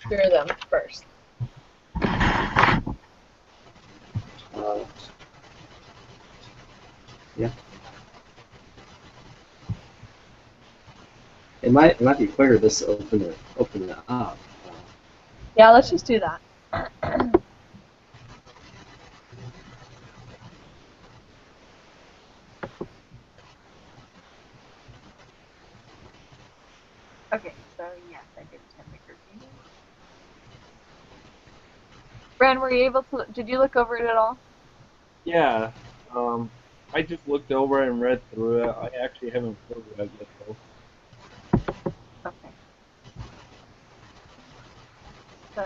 through them first. Uh, yeah. It might be quicker just to open it up. Yeah, let's just do that. Okay, so yes, I did attend the group meeting. Brand, were you able to? Did you look over it at all? Yeah. Um, I just looked over and read through it. I actually haven't filled it out yet, though. Okay. So.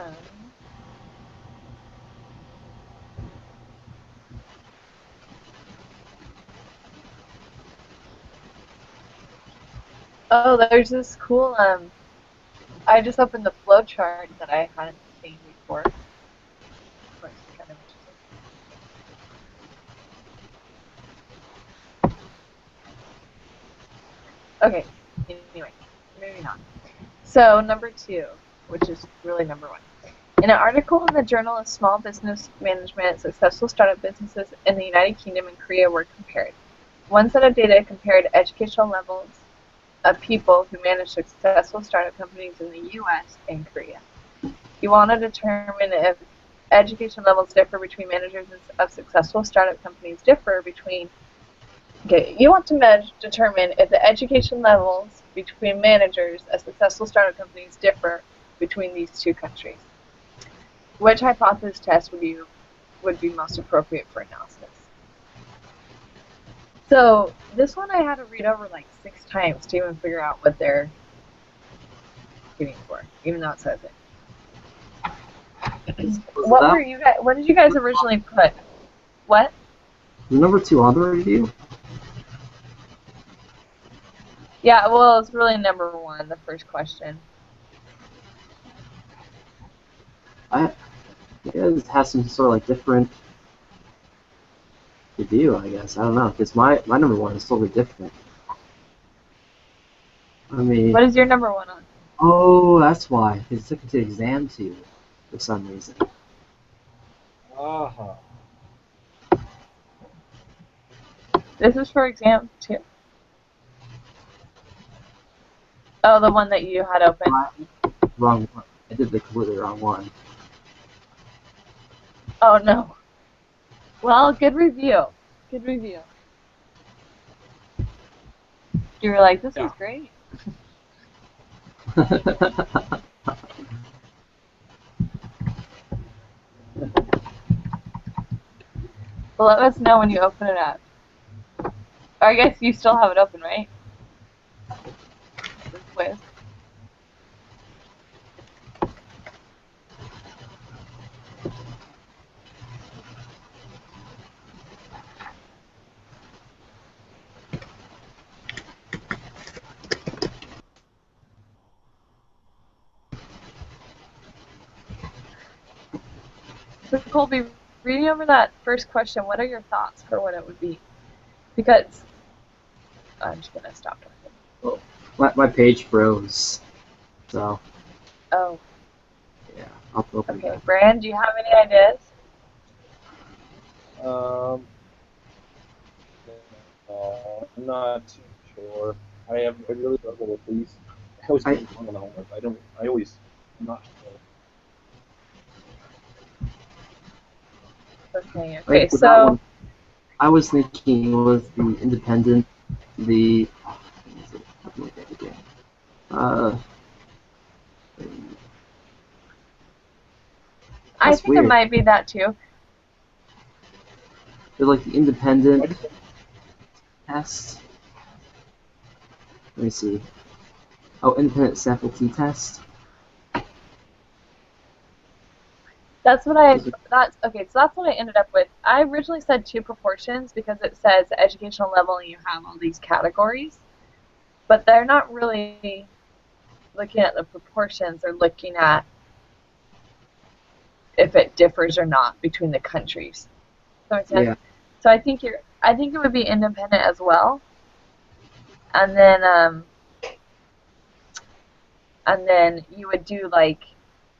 Oh, there's this cool. I just opened the flow chart that I hadn't seen before. Looks kind of interesting. Okay. Anyway, moving on. So number 2, which is really number 1. In an article in the Journal of Small Business Management, successful startup businesses in the United Kingdom and Korea were compared. One set of data compared educational levels of people who manage successful startup companies in the US and Korea. You want to determine if education levels differ between managers of successful startup companies differ between. Okay, you want to determine if the education levels between managers of successful startup companies differ between these two countries. Which hypothesis test would be most appropriate for analysis? So this one I had to read over like 6 times to even figure out what they're shooting for, even though it says it. What did you guys originally put? What? Number 2 on the review? Yeah, well, it's really number 1, the first question. It has some sort of like different review, I guess. I don't know, because my number 1 is totally different. I mean, what is your number 1 on? Oh, that's why. He took it to exam 2 for some reason. Uh-huh. This is for exam 2. Oh, the one that you had open. Wrong one. I did the completely wrong one. Oh, no. Well, good review. Good review. You were like, this is great. Well, let us know when you open it up. Or I guess you still have it open, right? This quiz. So, Colby, reading over that first question, what are your thoughts for what it would be? Because I'm just going to stop talking. My page froze. So. Oh. Yeah, I'll open Okay, that. Brand, do you have any ideas? No, I'm not too sure. I really struggle with these. I always get these wrong on the homework. I'm not sure. Okay, Like, with that so. one, I was thinking it was the independent, the. I think weird. it might be that too. They're like the independent test. Let me see. Oh, independent sample t-test. That's what I. That's okay. So that's what I ended up with. I originally said 2 proportions because it says educational level and you have all these categories, but they're not really looking at the proportions. They're looking at if it differs or not between the countries. Yeah. So I think I think it would be independent as well, and then you would do like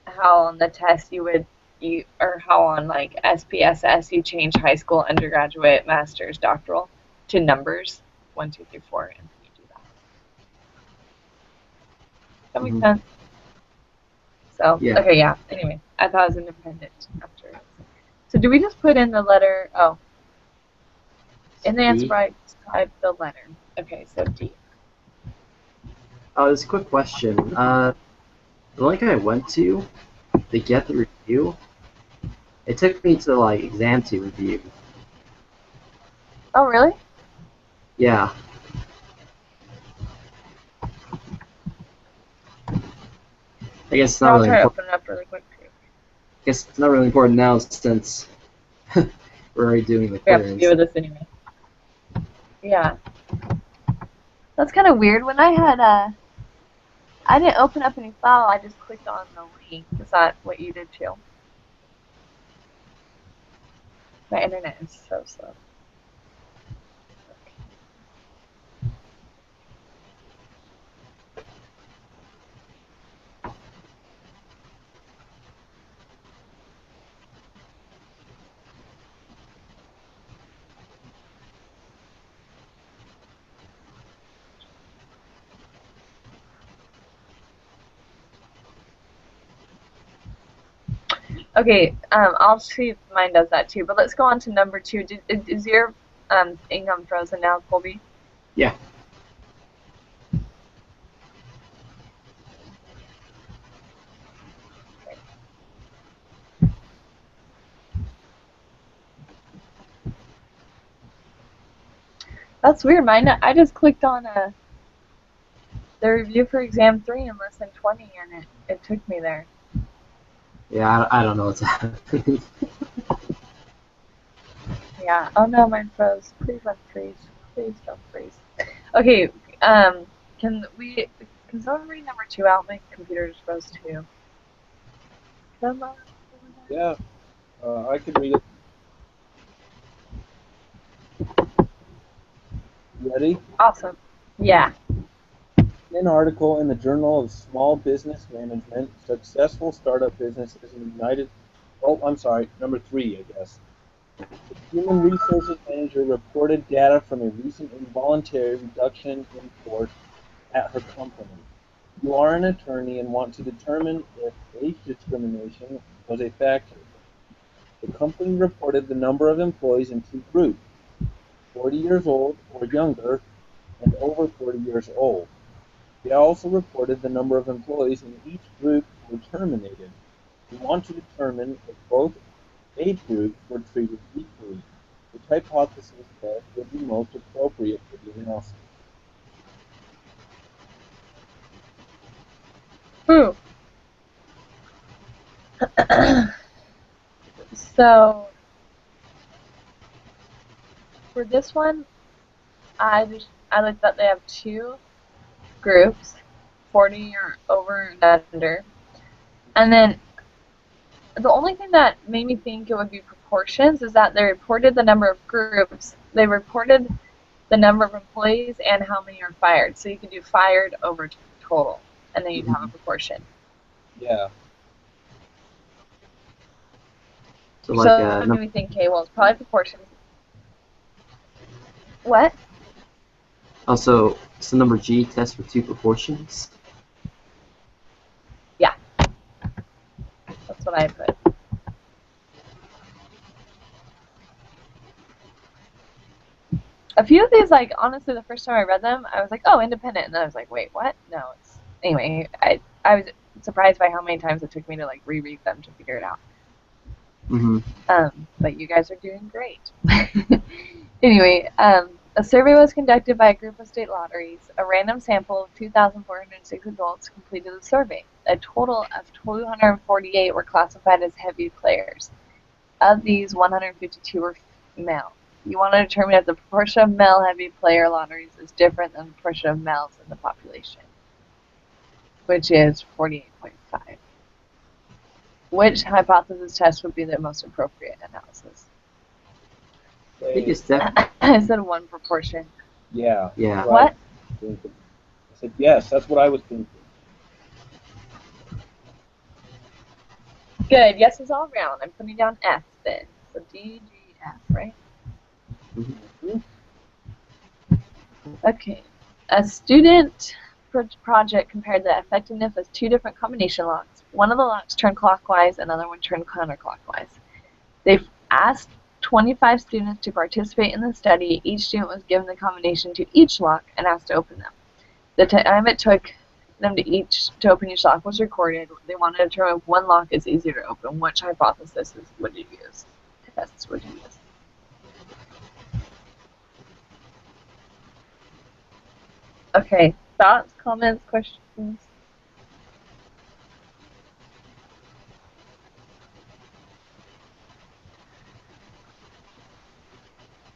how on the test or how on like SPSS you change high school, undergraduate, master's, doctoral to numbers 1, 2, 3, 4, and then you do that. That makes Mhm. sense. So Yeah. okay, yeah. Anyway, I thought it was independent after. So do we just put in the letter? Oh, in the answer D. bar, type the letter. Okay, so D. Oh, this quick question. The link I went to, to get the review, it took me to like exam to review. Oh, really? Yeah. I guess it's Here, not I'll really try to important. open it up really quick too. I guess it's not really important now since we're already doing the We have to deal quiz. with this anyway. Yeah. That's kind of weird. When I didn't open up any file. I just clicked on the link. Is that what you did too? My internet is so slow. Okay, I'll see if mine does that too. But let's go on to number 2. Is your income frozen now, Colby? Yeah. That's weird. Mine. I just clicked on the review for exam 3 in less than 20, and it took me there. Yeah, I don't know what's happening. Yeah. Oh no, mine froze. Please don't freeze. Please don't freeze. Okay. Can someone read number 2 out? My computer just froze too. Come on. Yeah, I can read it. Ready? Awesome. Yeah. An article in the Journal of Small Business Management, Successful Startup Businesses in the United. Oh, I'm sorry, number 3, I guess. The human resources manager reported data from a recent involuntary reduction in force at her company. You are an attorney and want to determine if age discrimination was a factor. The company reported the number of employees in 2 groups, 40 years old or younger and over 40 years old. They also reported the number of employees in each group were terminated. We want to determine if both age groups were treated equally. Which hypothesis test would be most appropriate for the analysis? Ooh. So for this one, I looked up. They have 2 groups, 40 or over and under, and then the only thing that made me think it would be proportions is that they reported the number of groups, they reported the number of employees, and how many are fired. So you could do fired over total, and then you'd have a proportion. Yeah. So So like that made me think, okay, well, it's probably proportions. What? also, so number G test for 2 proportions. Yeah. That's what I put. A few of these, like, honestly, the first time I read them, I was like, oh, independent. And then I was like, wait, what? No, it's... Anyway, I was surprised by how many times it took me to, like, reread them to figure it out. Mm-hmm. But you guys are doing great. Anyway, a survey was conducted by a group of state lotteries. A random sample of 2,406 adults completed the survey. A total of 248 were classified as heavy players. Of these, 152 were male. You want to determine if the proportion of male heavy player lotteries is different than the proportion of males in the population, which is 48.5. Which hypothesis test would be the most appropriate analysis? I think it's definitely. I said one proportion. Yeah. Yeah. What? I said, yes, that's what I was thinking. Good. Yes is all round. I'm putting down F then. So D, G, F, right? Mhm. Okay. A student project compared the effectiveness of two different combination locks. One of the locks turned clockwise, another one turned counterclockwise. They've asked 25 students to participate in the study. Each student was given the combination to each lock and asked to open them. The time it took them to open each lock was recorded. They wanted to determine if one lock is easier to open. Which hypothesis would you use? Tests would you use? Okay. Thoughts, comments, questions?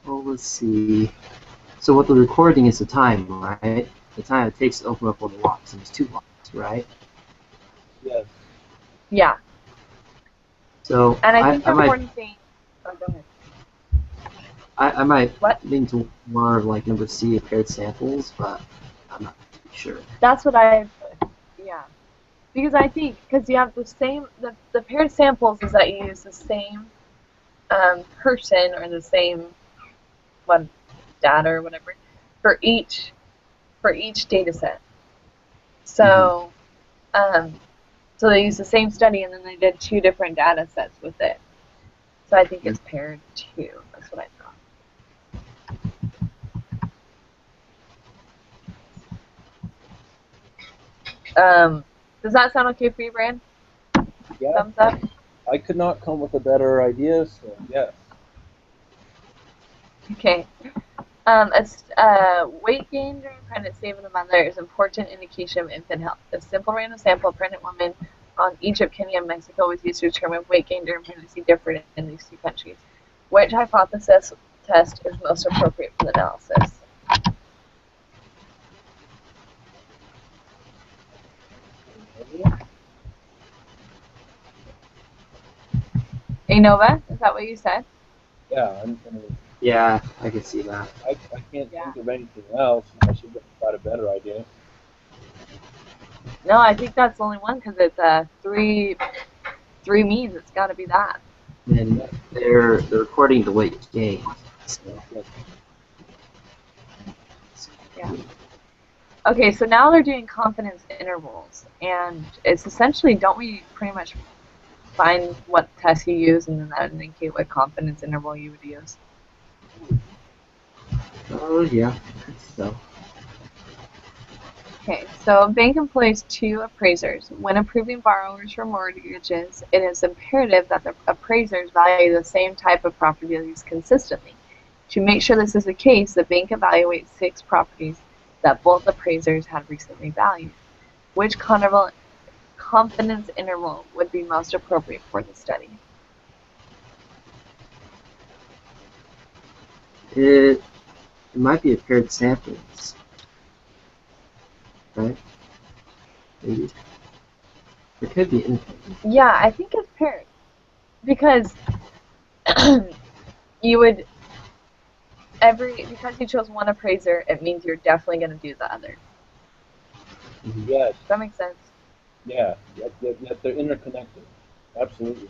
Well, let's see. So what the recording is the time, right? The time it takes to open up all the locks, and there's two locks, right? Yes. Yeah. So And I think the I might important thing. Oh, go ahead. I might What? lean to more of like number C, paired samples, but I'm not sure. That's what I put. Yeah. Because I think, because you have the same, the paired samples is that you use the same person or the same one data or whatever for each data set. So, so they use the same study and then they did two different data sets with it. So I think it's paired too. That's what I thought. Does that sound okay for you, Brand? Yeah. Thumbs up? I could not come with a better idea, so yes. Okay. Weight gain during pregnancy of the mother is an important indication of infant health. A simple random sample of pregnant women on Egypt, Kenya, and Mexico was used to determine weight gain during pregnancy differed in these two countries. Which hypothesis test is most appropriate for the analysis? ANOVA? Is that what you said? Yeah, Yeah, I can see that. I can't think of anything else. I should have got a better idea. No, I think that's the only one because it's three means. It's got to be that. And they're recording the weight gain. So. Yeah. Okay, so now they're doing confidence intervals, and it's essentially, don't we pretty much find what test you use and then that would indicate what confidence interval you would use? Oh yeah, so. Okay, so a bank employs two appraisers. When approving borrowers for mortgages, it is imperative that the appraisers value the same type of properties consistently. To make sure this is the case, the bank evaluates 6 properties that both appraisers had recently valued. Which confidence interval would be most appropriate for the study? It might be a paired samples, right? Maybe. It could be anything. Yeah, I think it's paired. Because you would because you chose one appraiser, it means you're definitely going to do the other. Yes. Does that make sense? Yeah. Yet they're interconnected. Absolutely.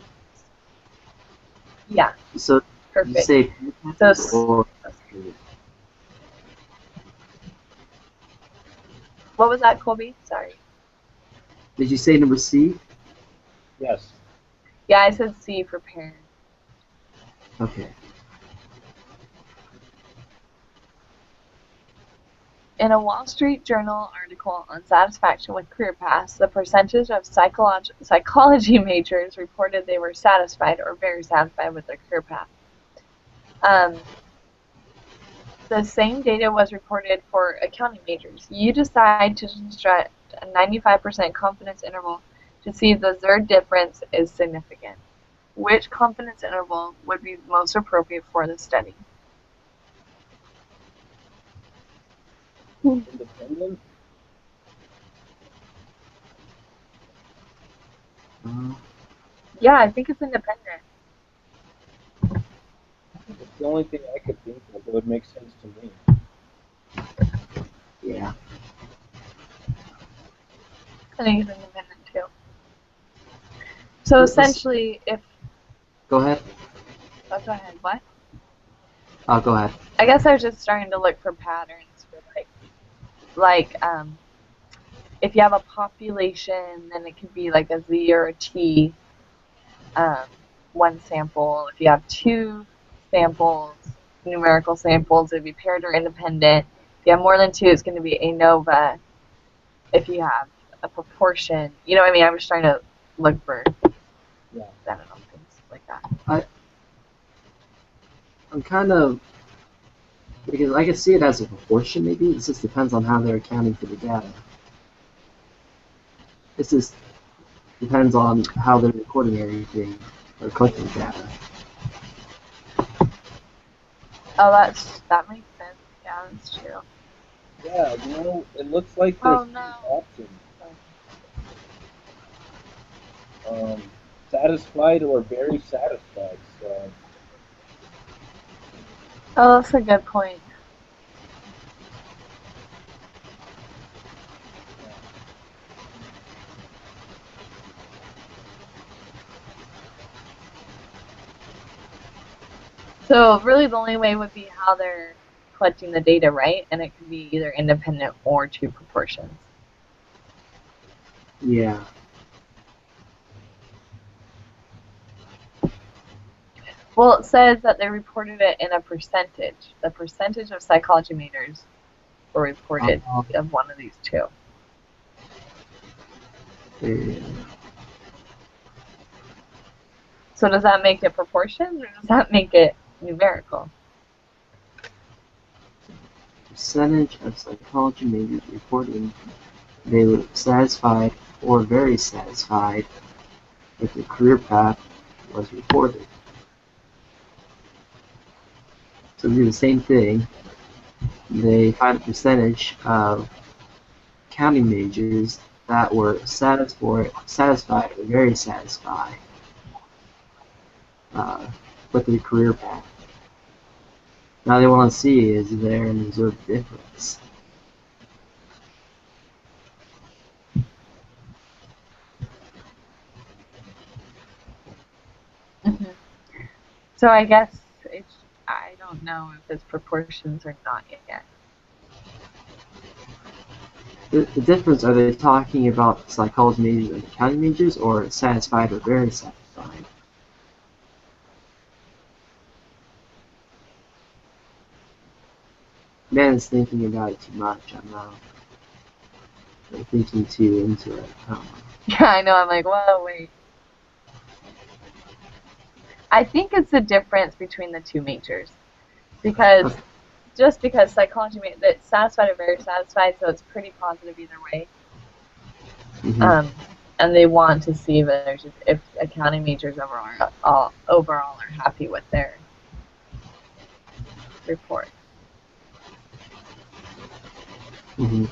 Yeah. So Perfect. you say or what was that, Colby? Sorry. did you say number C? Yes. Yeah, I said C for paired. Okay. In a Wall Street Journal article on satisfaction with career paths, the percentage of psychology majors reported they were satisfied or very satisfied with their career path. The same data was reported for accounting majors. You decide to construct a 95% confidence interval to see if the Z difference is significant. Which confidence interval would be most appropriate for the study? Independent? Yeah, I think it's independent. It's the only thing I could think of that would make sense to me. Yeah. I think it's independent too. So Let's- essentially, if Go ahead. oh, go ahead, what? Oh, go ahead. I guess I was just starting to look for patterns for like if you have a population, then it could be like a Z or a T, um, one sample. If you have two samples, numerical samples, it'd be paired or independent. If you have more than two, it's going to be ANOVA. If you have a proportion, you know what I mean? I'm just trying to look for, Yeah. I don't know, things like that. I'm kind of, because I can see it as a proportion maybe. It just depends on how they're accounting for the data. It just depends on how they're recording everything or collecting data. Oh, that makes sense. Yeah, that's true. Yeah, it looks like there's Oh no. options. Satisfied or very satisfied. So Oh, that's a good point. So really the only way would be how they're collecting the data, right? And it could be either independent or two proportions. Yeah. Well, it says that they reported it in a percentage. The percentage of psychology majors were reported of one of these two. So does that make it proportions or does that make it numerical? Percentage of psychology majors reporting they were satisfied or very satisfied with their career path was reported. So they do the same thing. They find a percentage of accounting majors that were satisfied or very satisfied with their career path. Now they want to see is there an observed difference. Mm-hmm. So I guess I don't know if it's proportions or not yet. The difference, are they talking about psychology majors and accounting majors, or satisfied or very satisfied? Man's thinking about it too much. I'm not thinking too into it. I don't know. Yeah, I know. I'm like, whoa, wait. I think it's the difference between the two majors, because just because psychology that's satisfied or very satisfied, so it's pretty positive either way. Mm-hmm. And they want to see if accounting majors overall are happy with their report. Mm-hmm.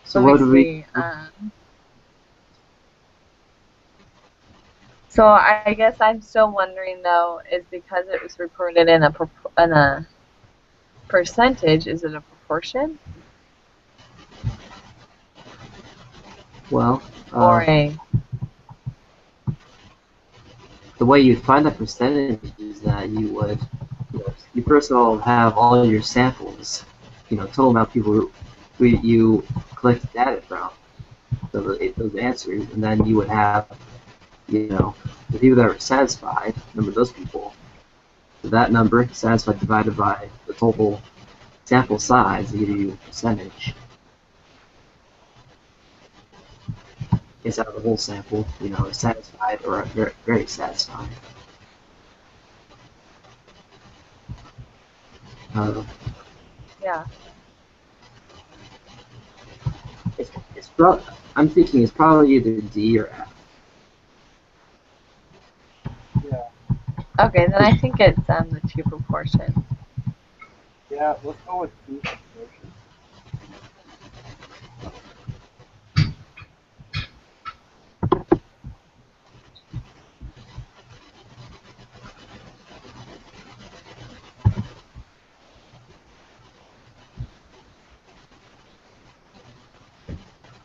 So what do we? So I guess I'm still wondering though, is because it was reported in a percentage, is it a proportion? Well, Or a the way you'd find that percentage is that you would, you first of all have all your samples, total amount of people who you collect data from, so those answers, and then you would have, the people that are satisfied, number those people. So that number, satisfied divided by the total sample size, to give you a percentage. It's out of the whole sample, satisfied or very, very satisfied. yeah. I'm thinking it's probably either D or F. yeah, Okay, then I think it's the two proportions. yeah. Let's go with two proportions.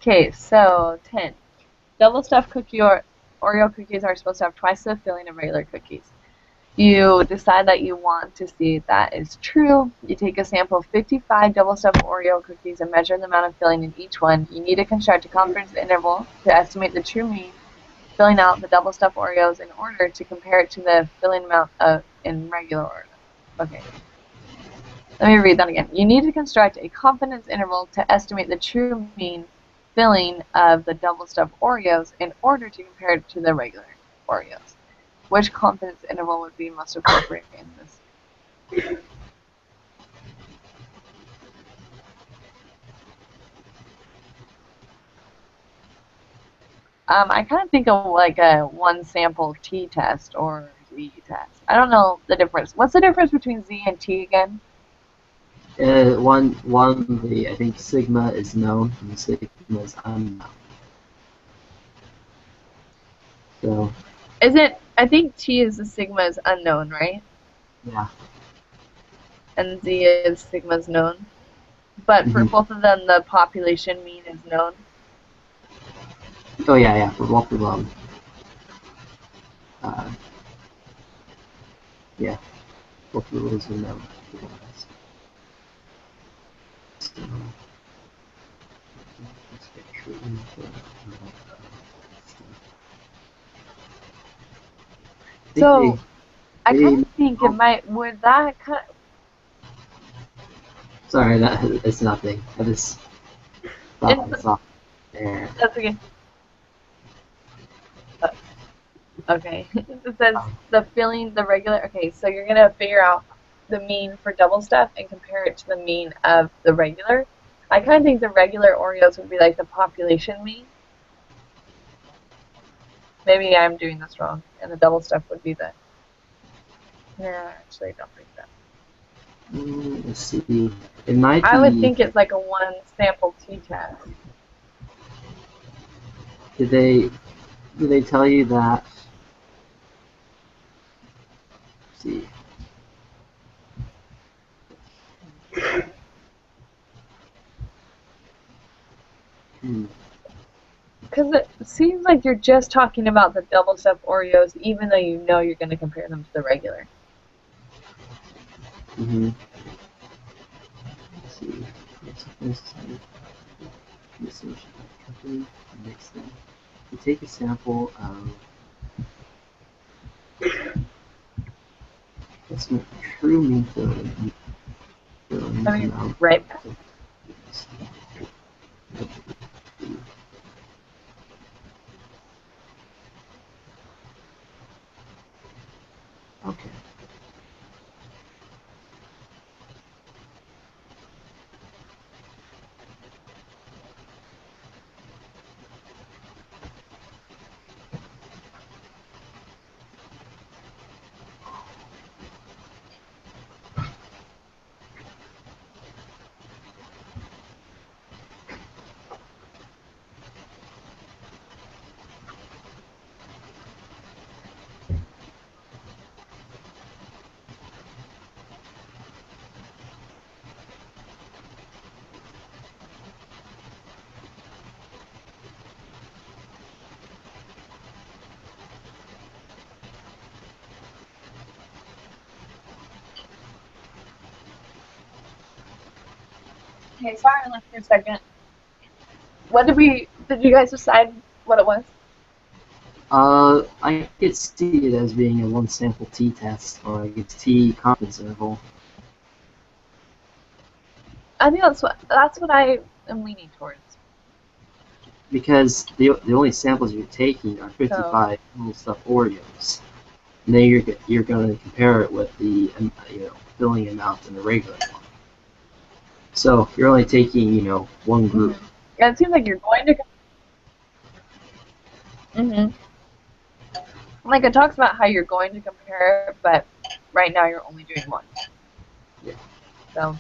Okay, so 10. Double stuffed cookie or Oreo cookies are supposed to have twice the filling of regular cookies. You decide that you want to see if that is true. You take a sample of 55 double stuffed Oreo cookies and measure the amount of filling in each one. You need to construct a confidence interval to estimate the true mean, filling out the double stuffed Oreos in order to compare it to the filling amount in regular Oreo. Okay. Let me read that again. You need to construct a confidence interval to estimate the true mean filling of the double stuffed Oreos in order to compare it to the regular Oreos. Which confidence interval would be most appropriate in this? I kind of think of like a one sample t-test or z-test. I don't know the difference. What's the difference between z and t again? I think sigma is known and the sigma is unknown. So. I think t is the sigma is unknown, right? Yeah. And z is sigma's known. But for both of them, the population mean is known. Oh yeah, for both of them. Yeah, both of those are known. So, I kind of think it might, would that kind of... Sorry, it's nothing. I just thought I saw there. That's okay. Okay. It says the filling, the regular... Okay, so you're going to figure out the mean for double stuff and compare it to the mean of the regular. I kind of think the regular Oreos would be like the population mean. Maybe I'm doing this wrong, and the double stuff would be the... Yeah, actually, I don't think that. Let's see. It might be... I would think it's like a one sample t-test. Did they tell you that? Let's see. Because it seems like you're just talking about the double stuffed Oreos, even though you know you're going to compare them to the regular. Let's see. Mix them. You take a sample of what's the true mean filling. Right. Okay. Okay, sorry I left for a second. Did you guys decide what it was? I could see it as being a one sample t-test, or like a t confidence interval. I think that's what I am leaning towards. Because the only samples you're taking are 55 little stuffed Oreos. And then you're going to compare it with the filling amount in the regular one. So you're only taking one group. Yeah, it seems like you're going to. Like it talks about how you're going to compare it, but right now you're only doing one. Yeah. So.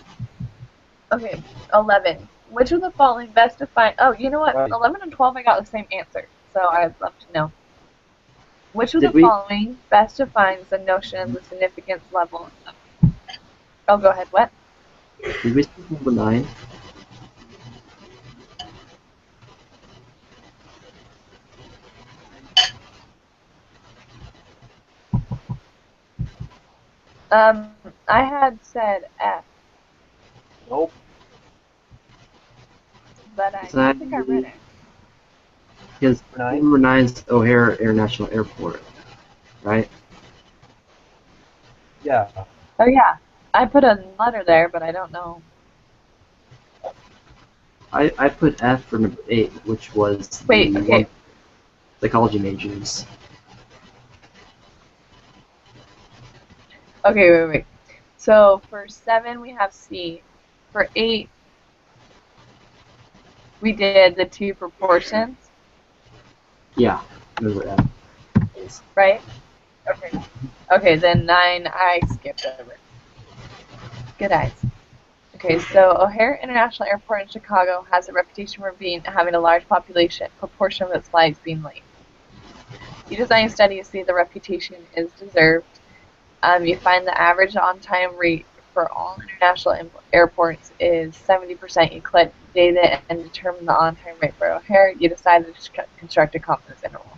Okay, 11. Which of the following best define... Oh, you know what? Right. 11 and 12, I got the same answer. So I'd love to know. Which of the following best defines the notion of the significance level of... Oh, go ahead. What? Did we see number 9? I had said F, Nope. but I So don't think I read it. because Nine. number 9's O'Hare International Airport, right? Yeah. Oh yeah, I put a letter there, but I don't know. I put F for number 8, which was Wait, the okay. one psychology majors. Okay, wait. So for 7 we have C. For 8 we did the 2 proportions, Yeah, number F. Yes. right? Okay. Okay, then 9 I skipped over. Good eyes. Okay, so O'Hare International Airport in Chicago has a reputation for having a large proportion of its flights being late. You design studies see the reputation is deserved. You find the average on-time rate for all international airports is 70%. You collect data and determine the on-time rate for O'Hare. You decide to construct a confidence interval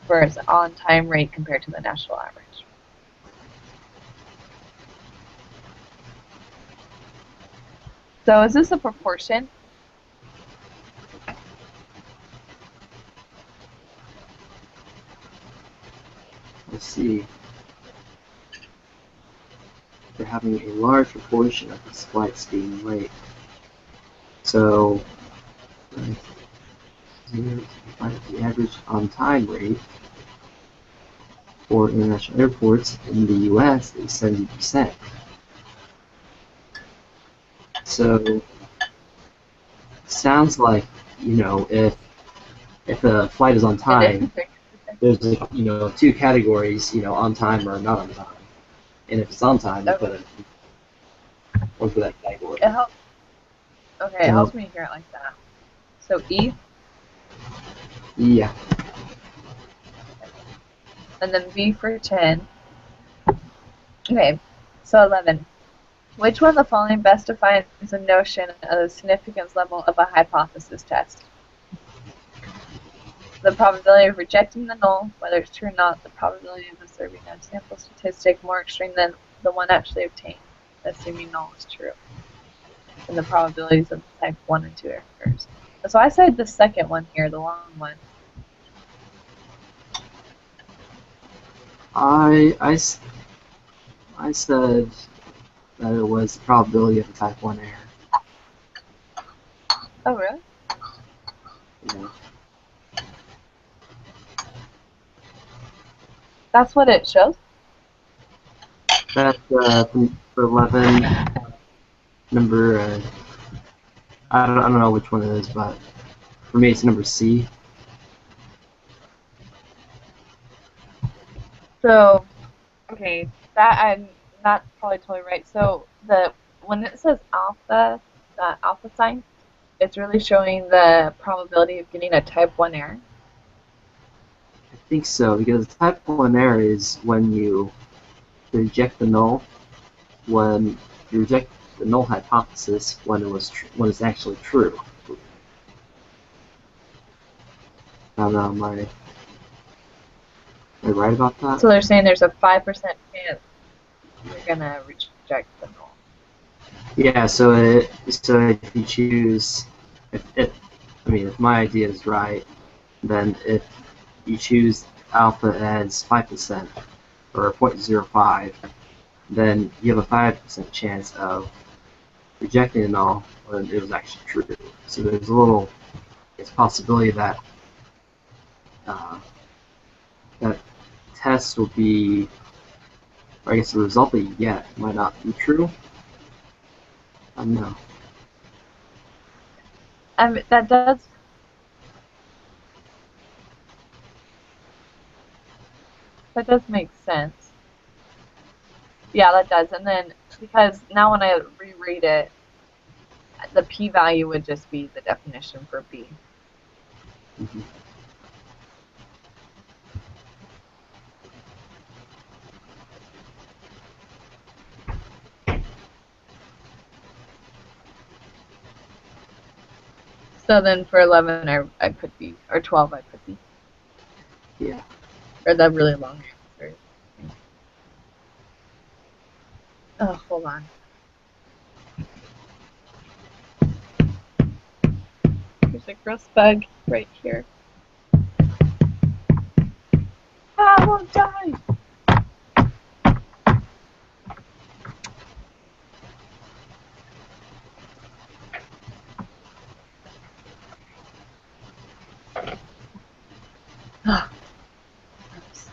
for its on-time rate compared to the national average. So is this a proportion? Let's see. They're having a large proportion of its flights being late. So, the average on-time rate for international airports in the U.S. is 70%. So, sounds like, if a flight is on time, there's two categories, on time or not on time. And if it's on time, they put it one for that category. It helps. Okay, it helps me hear it like that. So E, Yeah. and then B for 10. Okay, so 11. Which one of the following best defines the notion of the significance level of a hypothesis test? The probability of rejecting the null, whether it's true or not, the probability of observing a sample statistic more extreme than the one actually obtained, assuming null is true, and the probabilities of type 1 and 2 errors. So I said the second one here, the long one. I said that it was the probability of a type 1 error. Oh, really? Yeah. That's what it shows? That's for 11, number, I don't know which one it is, but for me it's number C. So, okay, that I'm not probably totally right. So when it says alpha, that alpha sign, it's really showing the probability of getting a type 1 error. I think so, because type 1 error is when you reject the null, when you reject the null hypothesis when it's actually true. I don't know, am I right about that? So they're saying there's a 5% chance you're gonna reject the null. Yeah, so if you choose, if my idea is right, then if you choose alpha as 5% or 0.05, then you have a 5% chance of rejecting the null when it was actually true. So there's it's a possibility that that test will be, or I guess the result that you get might not be true. I don't know. That does make sense. Yeah, that does. And then, because now when I reread it, the p-value would just be the definition for B. Mm-hmm. So then for 11, I put B, or 12, I put B. Yeah. Or the really long answer. Oh, hold on. There's a gross bug right here. I won't die! Ah, gross.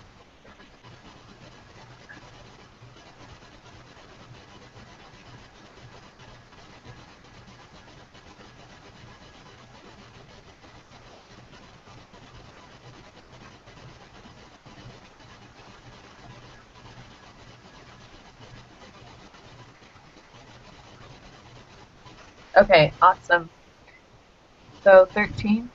Okay, awesome. So 13.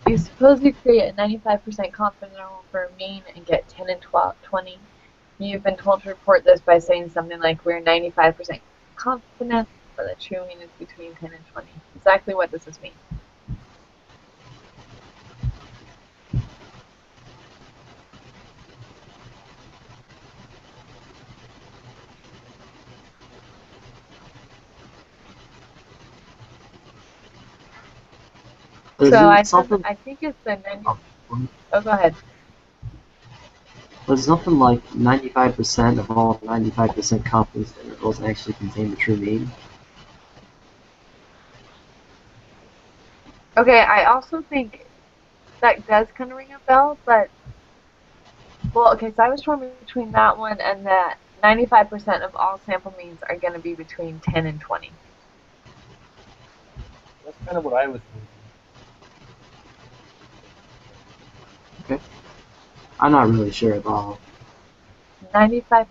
You suppose you create a 95% confidence interval for a mean and get 10 and 20. You've been told to report this by saying something like, we're 95% confident, but the true mean is between 10 and 20. Exactly what does this mean? Is So it something? I think it's the 90. Oh, Oh, go ahead. was something like 95% of all 95% confidence intervals actually contain the true mean? Okay, I also think that does kind of ring a bell, but well, okay, so I was torn between that one and that 95% of all sample means are going to be between 10 and 20. That's kind of what I was thinking. Okay. I'm not really sure at all. 95%.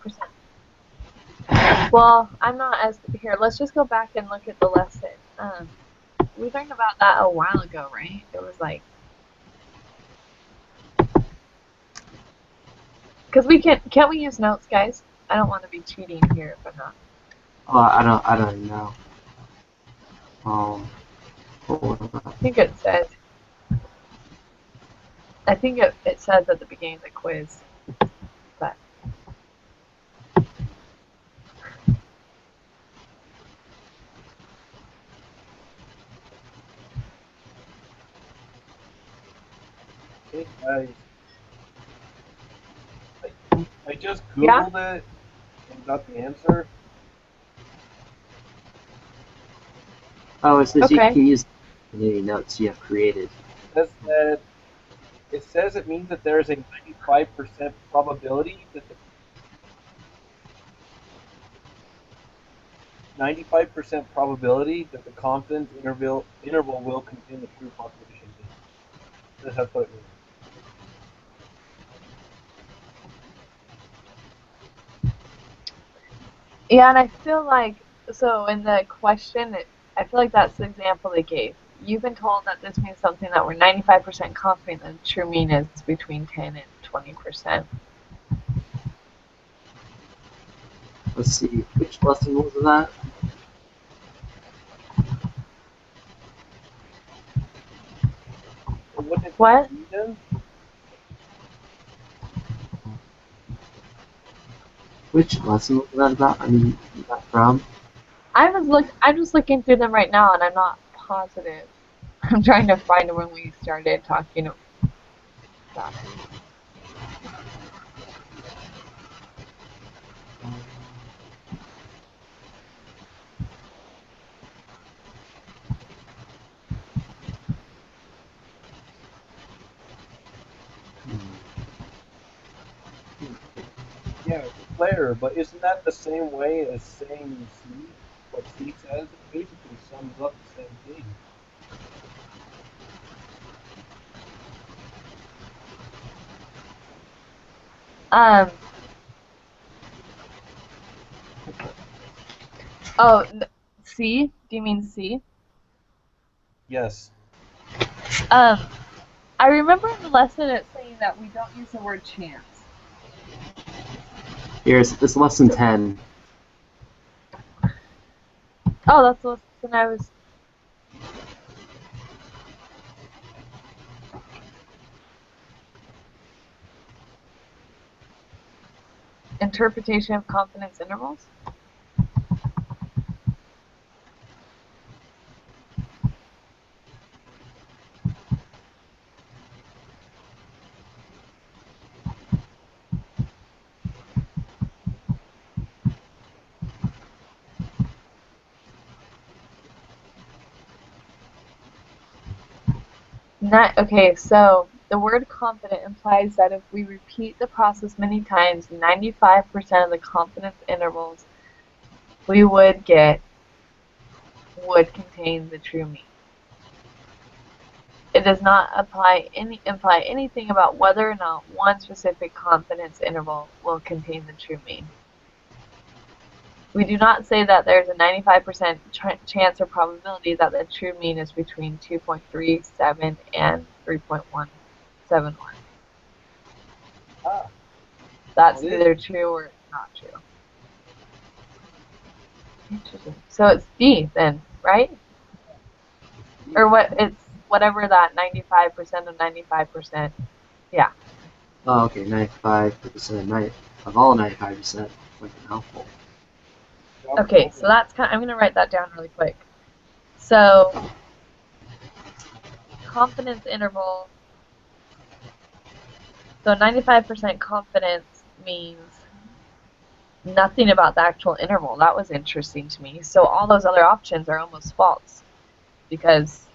Well, I'm not as here. Let's just go back and look at the lesson. We learned about that a while ago, right? It was like because we can't we use notes, guys? I don't want to be cheating here if I'm not. Oh, I don't know. Hold on. I think it says. I think it says at the beginning of the quiz, but. Okay, I just Googled it and got the answer. Oh, it says you Okay. can use any notes you have created. It says it means that there is a 95% probability that the 95% probability that the confidence interval will contain the true population mean. That's what it means. Yeah, and I feel like so in the question, I feel like that's the example they gave. You've been told that this means something that we're 95% confident that the true mean is between 10 and 20%. Let's see, which lesson was that? What? Which lesson was that about? I mean, that from? I'm just looking through them right now, and I'm not positive. I'm trying to find when we started talking about it. Yeah, Claire, but isn't that the same way as saying C? What C says? It basically sums up the same thing. Um. Oh, C? Do you mean C? Yes. I remember in the lesson it saying that we don't use the word chance. Here's this lesson 10. Oh, that's the lesson I was. interpretation of confidence intervals? Okay, so the word confident implies that if we repeat the process many times, 95% of the confidence intervals we would get would contain the true mean. It does not imply anything about whether or not one specific confidence interval will contain the true mean. We do not say that there's a 95% chance or probability that the true mean is between 2.37 and 3.171. That's either true or not true. Interesting. So it's D then, right? Or what? It's whatever that 95% of 95%. Yeah. Oh, okay, 95% of all 95%. Like an mouthful. Okay, so that's I'm going to write that down really quick. So, confidence interval. So 95% confidence means nothing about the actual interval. That was interesting to me. So all those other options are almost false because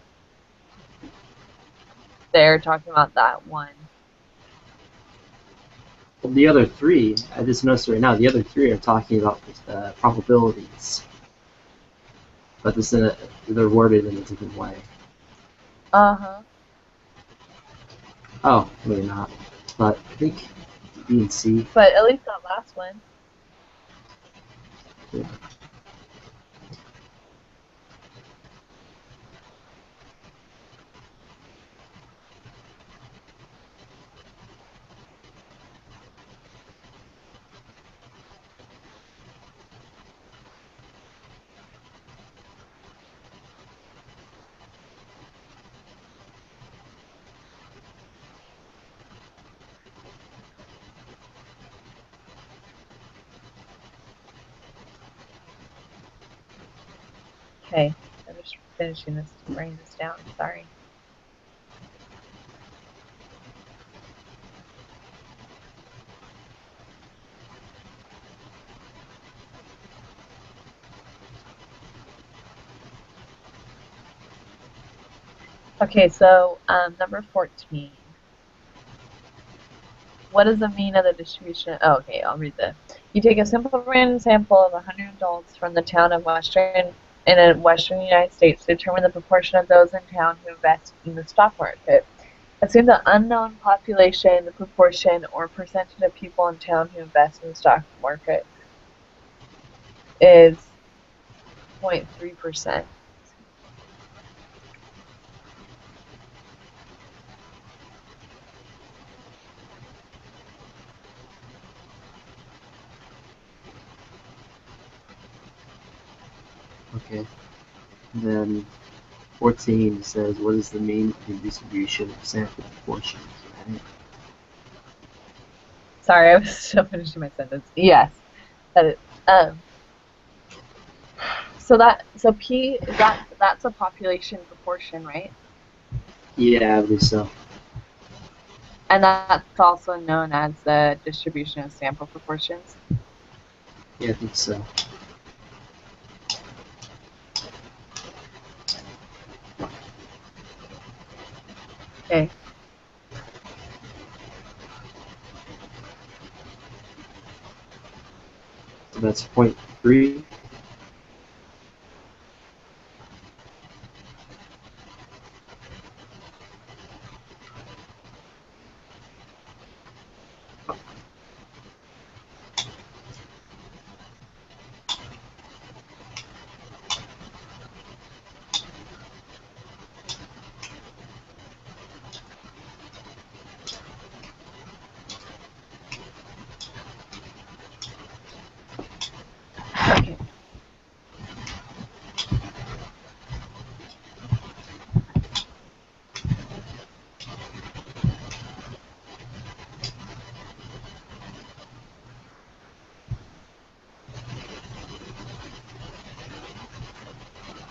they're talking about that one. Well, the other three, I just noticed right now, the other three are talking about probabilities. But they're worded in a different way. Uh-huh. Oh, maybe not. But I think B and C. But at least that last one. Yeah. Okay, I'm just finishing this, writing this down. Sorry. Okay, so number 14. What is the mean of the distribution? Oh, okay, I'll read this. You take a simple random sample of 100 adults from the town of western United States to determine the proportion of those in town who invest in the stock market. Assume the unknown population, the proportion, or percentage of people in town who invest in the stock market is 0.3%. Okay. And then 14 says, what is the mean distribution of sample proportions, right? Sorry, I was still finishing my sentence. Yes. That is, so P is that's a population proportion, right? Yeah, I believe so. And that's also known as the distribution of sample proportions. Yeah, I think so. Okay. So that's 0.3. Okay.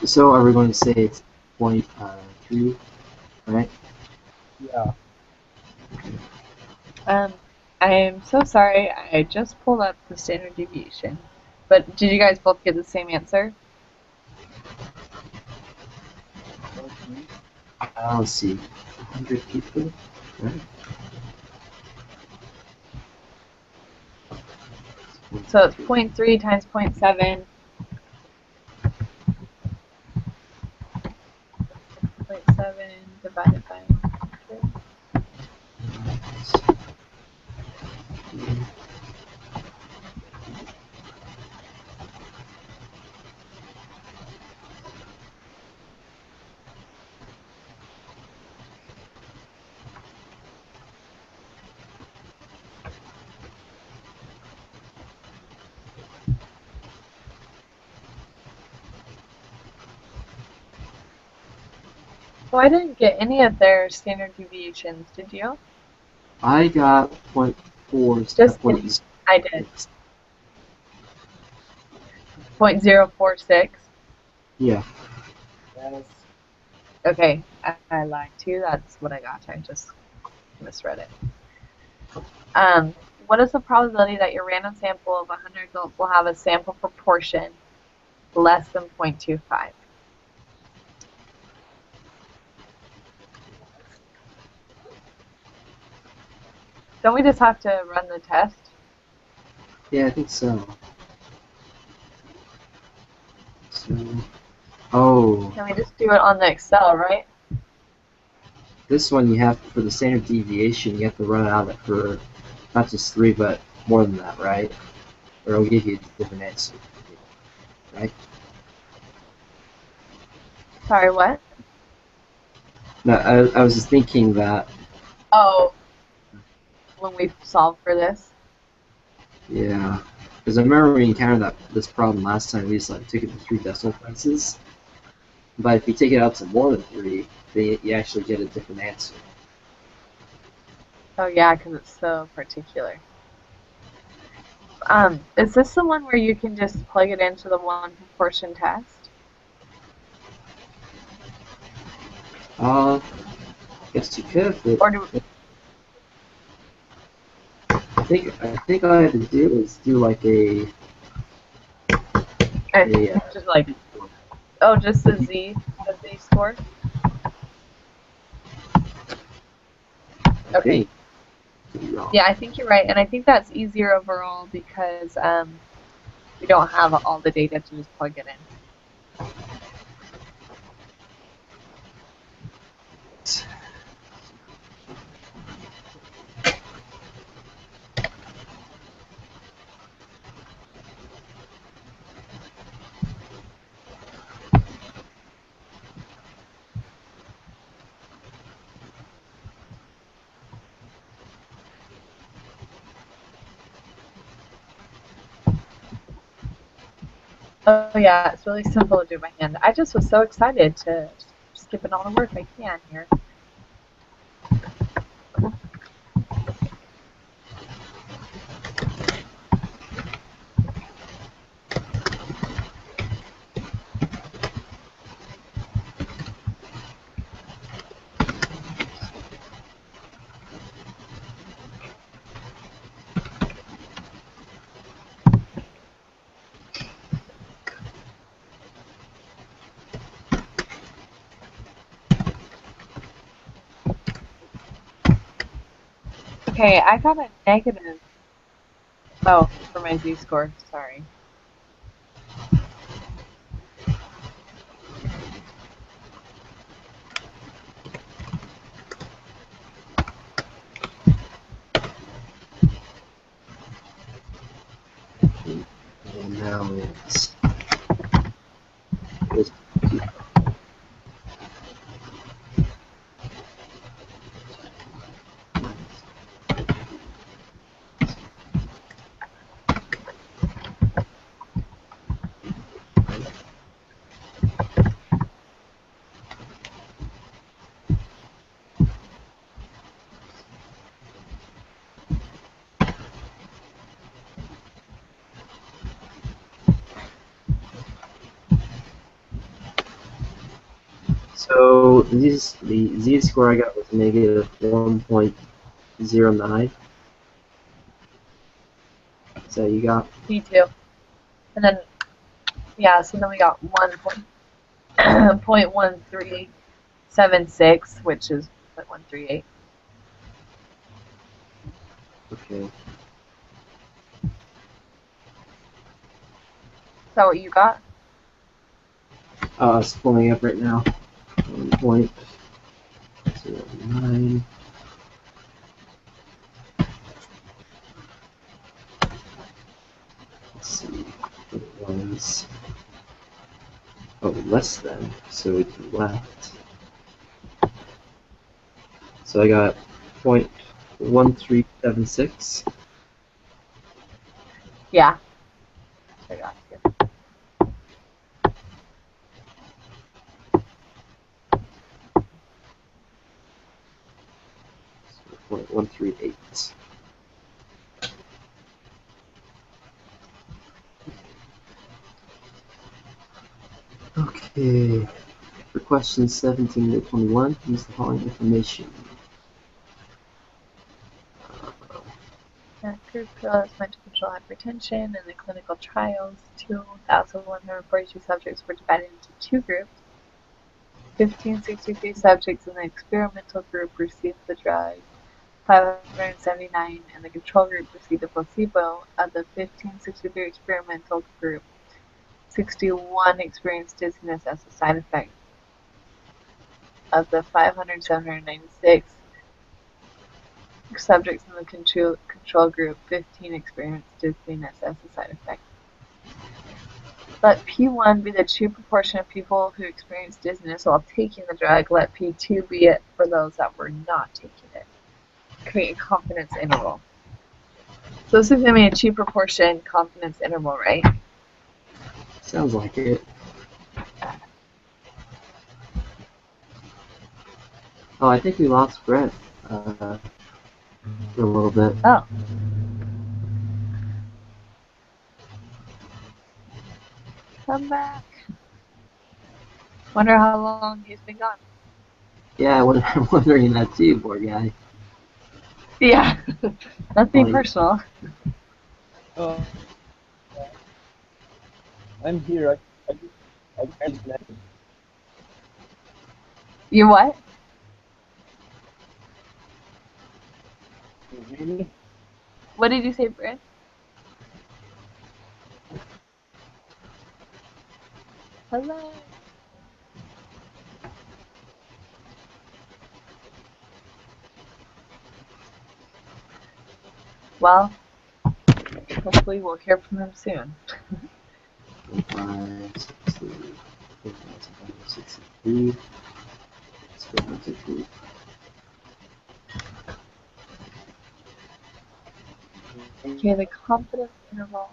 So are we going to say it's 0.3, right? Yeah. I am so sorry. I just pulled up the standard deviation. But did you guys both get the same answer? Let's see, 100 people, right? So it's 0.3 times 0.7. 0.7 divided by 100. Well, I didn't get any of their standard deviations, did you? I got 0.4. Just kidding. I did. 0.046. Yeah. Yes. Okay, I lied too. That's what I got. I just misread it. What is the probability that your random sample of 100 adults will have a sample proportion less than 0.25? Don't we just have to run the test? Yeah, I think so. Oh, Can we just do it on the Excel, right? this one you have, for the standard deviation, you have to run it out for not just 3, but more than that, right? Or it'll give you a different answer, right? Sorry, what? No, I was just thinking that, Oh, when we solved for this. yeah. Because I remember we encountered this problem last time. We just took it to 3 decimal places. But if you take it out to more than 3, then you actually get a different answer. Oh yeah, because it's so particular. Is this the one where you can just plug it into the one proportion test? Guess you could. But Or do I think all I had to do was do like a just like just the Z score? Okay. Yeah, I think you're right, and I think that's easier overall because we don't have all the data to just plug it in. Oh yeah, it's really simple to do by hand. I just was so excited to skip in all the work I can here. Okay, I got a negative. Oh, for my Z-score, sorry. And now it's So the z-score I got was negative 1.09. So you got P2. And then, yeah, so then we got 1.1376, which is 0.138. okay. Is that what you got? It's pulling up right now. 1.09. Let's see. It was less than. So it's left. So I got 0.1376. Yeah. I got you. So 0.138. Okay. For questions 17 to 21, use the following information. That group has mental control hypertension in the clinical trials. 2,142 subjects were divided into two groups. 1,563 subjects in the experimental group received the drug. 579 in the control group received a placebo. Of the 1,563 experimental group, 61 experienced dizziness as a side effect. Of the 796 subjects in the control group, 15 experienced dizziness as a side effect. Let P1 be the true proportion of people who experienced dizziness while taking the drug. Let P2 be it for those that were not taking it. Create a confidence interval. So this is going to be a true proportion confidence interval, right? Sounds like it. Oh, I think we lost Brett for a little bit. Oh. Come back. Wonder how long he's been gone. Yeah, I'm wondering that too, poor guy. Yeah. Nothing Oh, personal. Oh, I'm here. I disconnected. You what? Can you hear me? What did you say, Brent? Hello. Well, hopefully we'll hear from him soon. 5, 60, 63. Let's go into group. Okay, the confidence interval.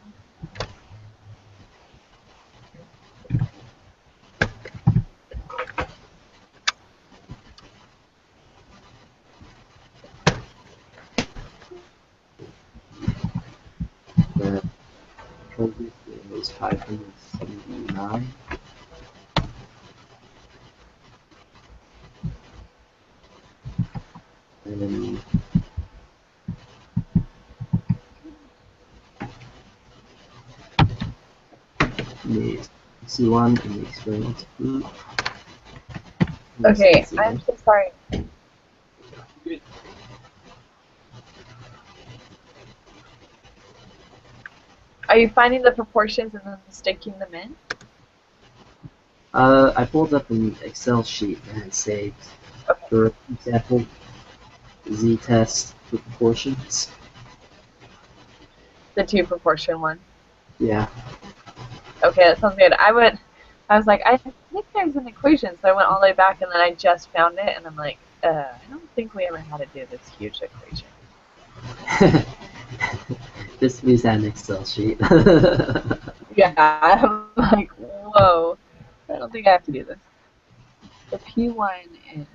The control group is 579. And the C1 in the experience group. Okay, I'm so sorry. Are you finding the proportions and then sticking them in? I pulled up an Excel sheet and it saved, for example, z-test with proportions. The two proportion one. Yeah. Okay, that sounds good. I was like, I think there's an equation, so I went all the way back and then I just found it and I'm like, I don't think we ever had to do this huge equation. This means that an Excel sheet. Yeah, I'm like, whoa. I don't think I have to do this. The P1 is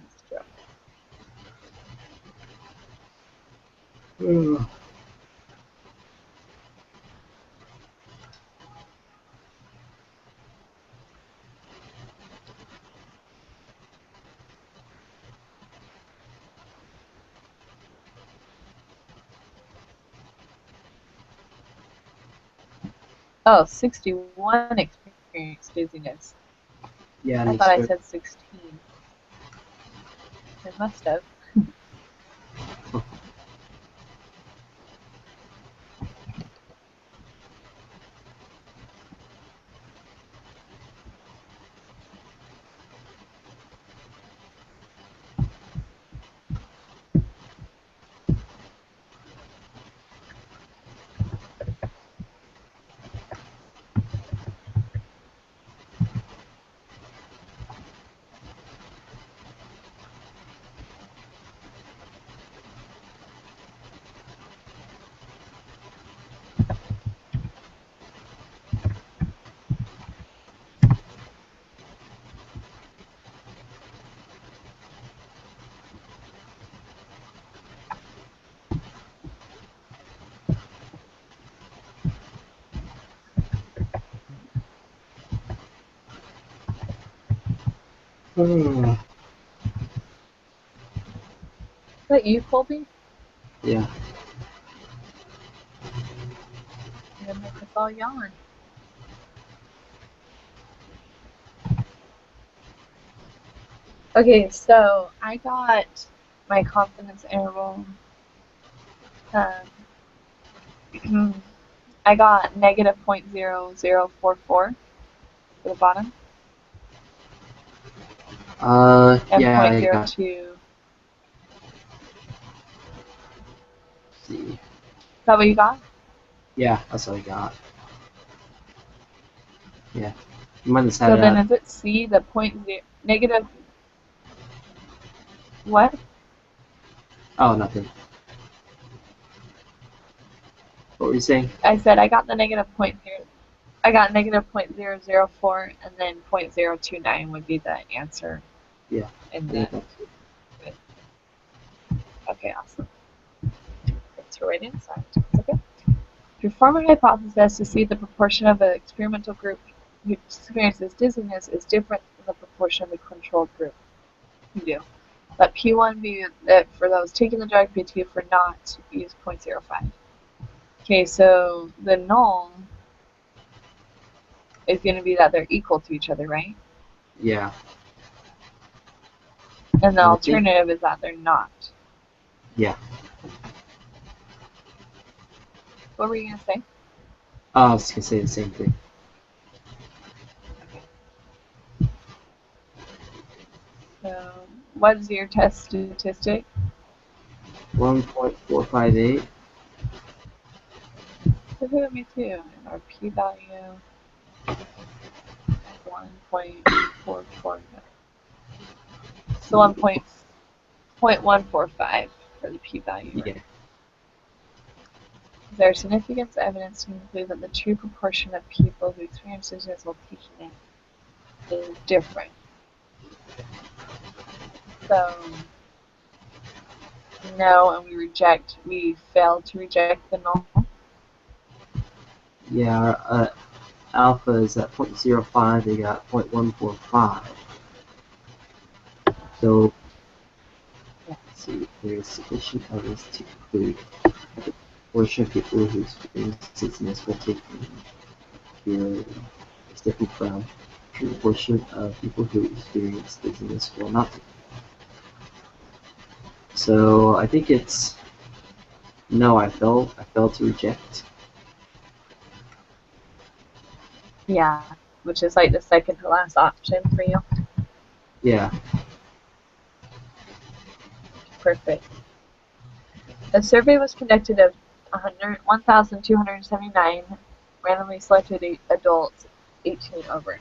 Oh, 61 experienced dizziness. Yeah, I thought I said 16. I must have. Hmm. Is that you, Colby? Yeah. You're gonna make us all yawn. Okay, so I got my confidence interval. I got negative 0.0044 for the bottom and Yeah, I got. 0.02. See. Is that what you got? Yeah, that's what I got. Yeah. You might have So had then is it C, the negative, what? Oh, nothing. What were you saying? I said I got the negative 0.0. I got negative 0.004 and then 0.029 would be the answer. Yeah. In Yeah, the, okay, awesome. Thanks for waiting. Sorry. Okay. Perform a hypothesis to see the proportion of an experimental group who experiences dizziness is different than the proportion of the controlled group. You do. Let P1 be that for those taking the drug, P2 for not, use 0.05. Okay, so the null is going to be that they're equal to each other, right? Yeah. And the I think- alternative is that they're not. Yeah. What were you going to say? I was gonna say the same thing. So, what is your test statistic? 1.458. Me too. And our p-value 1.44. So 1.145 for the p-value. Yeah. Right? Is there significant evidence to conclude that the true proportion of people who experience dizziness while taking it is different? So, no, and we failed to reject the null. Yeah, our alpha is at 0.05, they got 0.145. So, let's see, there is sufficient evidence to conclude that the proportion of people who experience dizziness while taking here is different from the proportion of people who experience dizziness while not taking. So, I think it's no, I failed to reject. Yeah, which is like the second to last option for you. Yeah. Perfect. A survey was conducted of 1,279 randomly selected adults 18 over.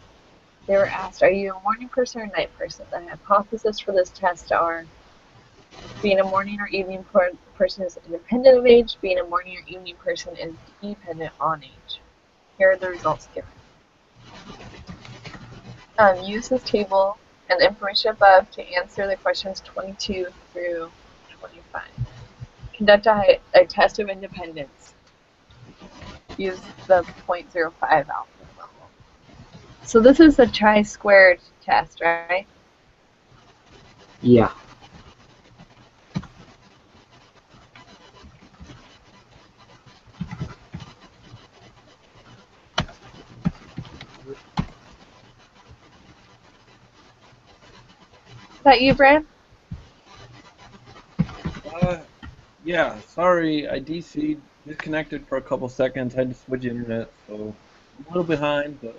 They were asked, are you a morning person or a night person? The hypothesis for this test are being a morning or evening person is independent of age, being a morning or evening person is dependent on age. Here are the results given. Use this table and the information above to answer the questions 22 through 25. Conduct a test of independence. Use the 0.05 alpha level. So this is the chi-squared test, right? Yeah. that you, Bran? Yeah, sorry, I DC'd, disconnected for a couple seconds, had to switch internet, so I'm a little behind, but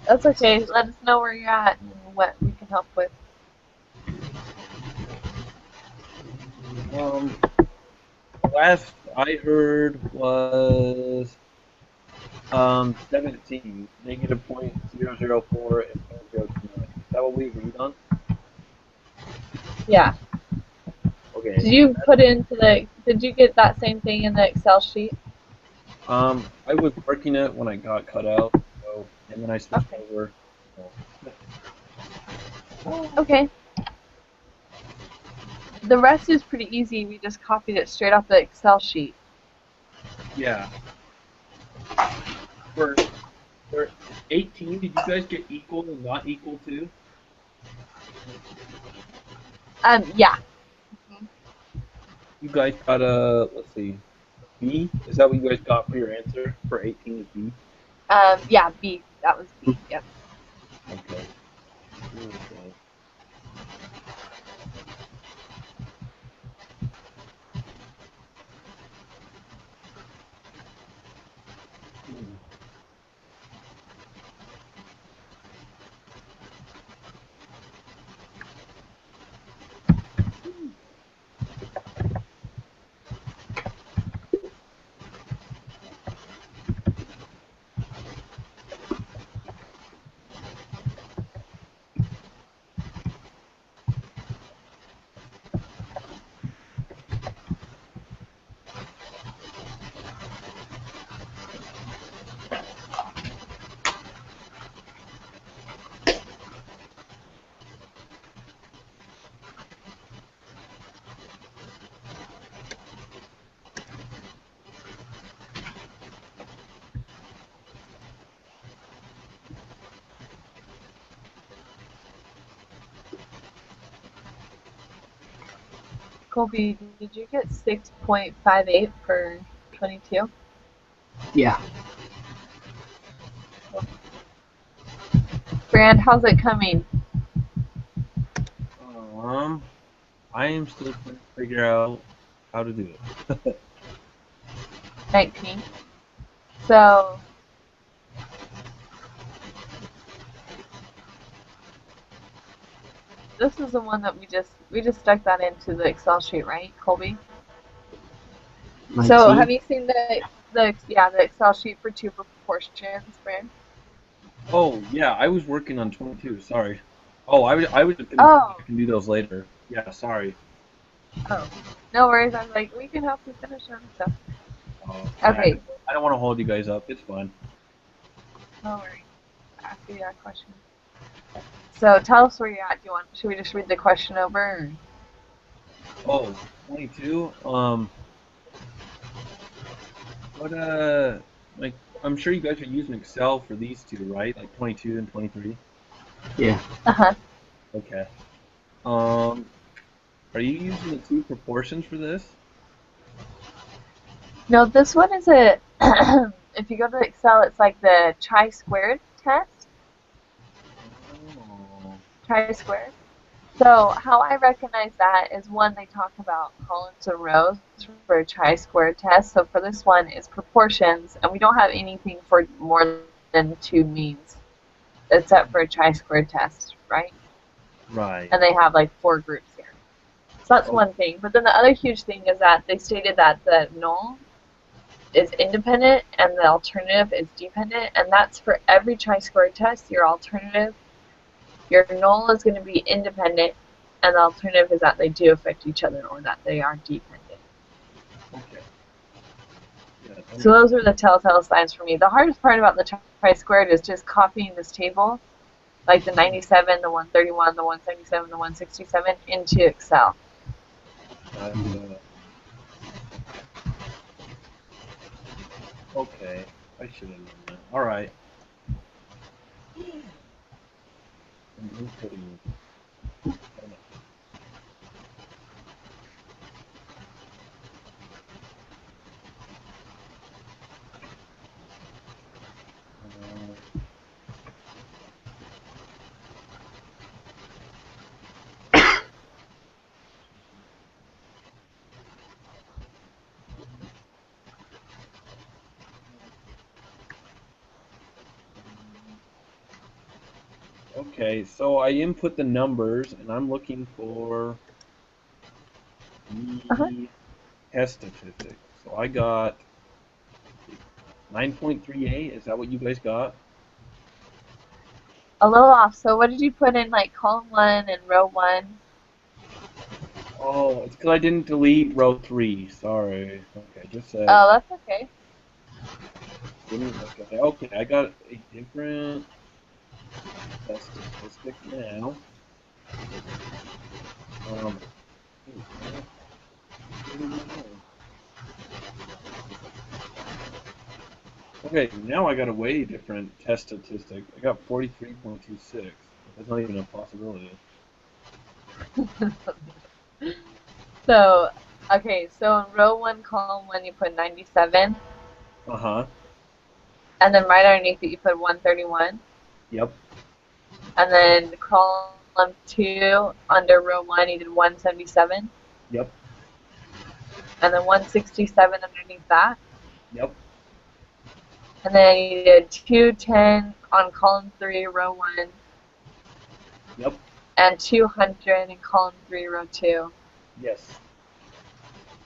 That's okay. Let us know where you're at and what we can help with. um, last I heard was 17, negative point 0.004 and 0.029. Is that what we agreed on? Yeah. Okay. Did you put into the? Did you get that same thing in the Excel sheet? I was working it when I got cut out, so and then I switched Okay. over. So. Okay. The rest is pretty easy. We just copied it straight off the Excel sheet. Yeah. For 18, did you guys get equal and not equal to? Yeah. You guys got a, let's see, B? Is that what you guys got for your answer? For 18 is B? Yeah, B. That was B. Yep. Okay. Okay. Colby, did you get 6.58 for 22? Yeah. Brand, how's it coming? I am still trying to figure out how to do it. 19. So, this is the one that we just stuck that into the Excel sheet, right, Colby? 19. So, have you seen the Excel sheet for two proportions, Brand? Oh, yeah, I was working on 22, sorry. Oh, I was gonna go Oh, back and do those later. Yeah, sorry. oh, no worries. I was like, we can help you finish them. So, Yeah, okay, I don't want to hold you guys up. It's fine. no worries. Ask you that question. So, tell us where you're at. Do you want? Should we just read the question over? Or? Oh, 22. What like I'm sure you guys are using Excel for these two, right? Like 22 and 23. Yeah. Uh huh. Okay. Are you using the two proportions for this? No, this one is a. If you go to Excel, it's like the chi-squared test. Oh. Chi-squared. So how I recognize that is one, they talk about columns and rows for a chi-squared test. So for this one, it's proportions, and we don't have anything for more than two means, except for a chi-squared test, right? Right. And they have like four groups here. So that's Oh, one thing. But then the other huge thing is that they stated that the null is independent and the alternative is dependent, and that's for every chi-squared test. Your null is going to be independent, and the alternative is that they do affect each other or that they are dependent. okay. Yeah, that So makes those are the telltale signs for me. The hardest part about the chi-squared is just copying this table, like the 97, the 131, the 177, the 167, into Excel. okay. I should have known that. All right. I'm inputting. Okay, so I input the numbers, and I'm looking for Uh-huh. the test statistic. So I got 9.38. Is that what you guys got? A little off. So what did you put in like column 1 and row 1? Oh, it's because I didn't delete row 3. Sorry. Okay, just said. Oh, that's okay. Didn't look at that. Okay, I got a different test statistic now. Um, where did it go? Okay, now I got a way different test statistic. I got 43.26. That's not even a possibility. So, okay, so in row 1, column 1, you put 97, Uh-huh. and then right underneath it you put 131, Yep. and then column 2, under row 1, you did 177, Yep. and then 167 underneath that, Yep. and then you did 210 on column 3, row 1, Yep. and 200 in column 3, row 2, Yes.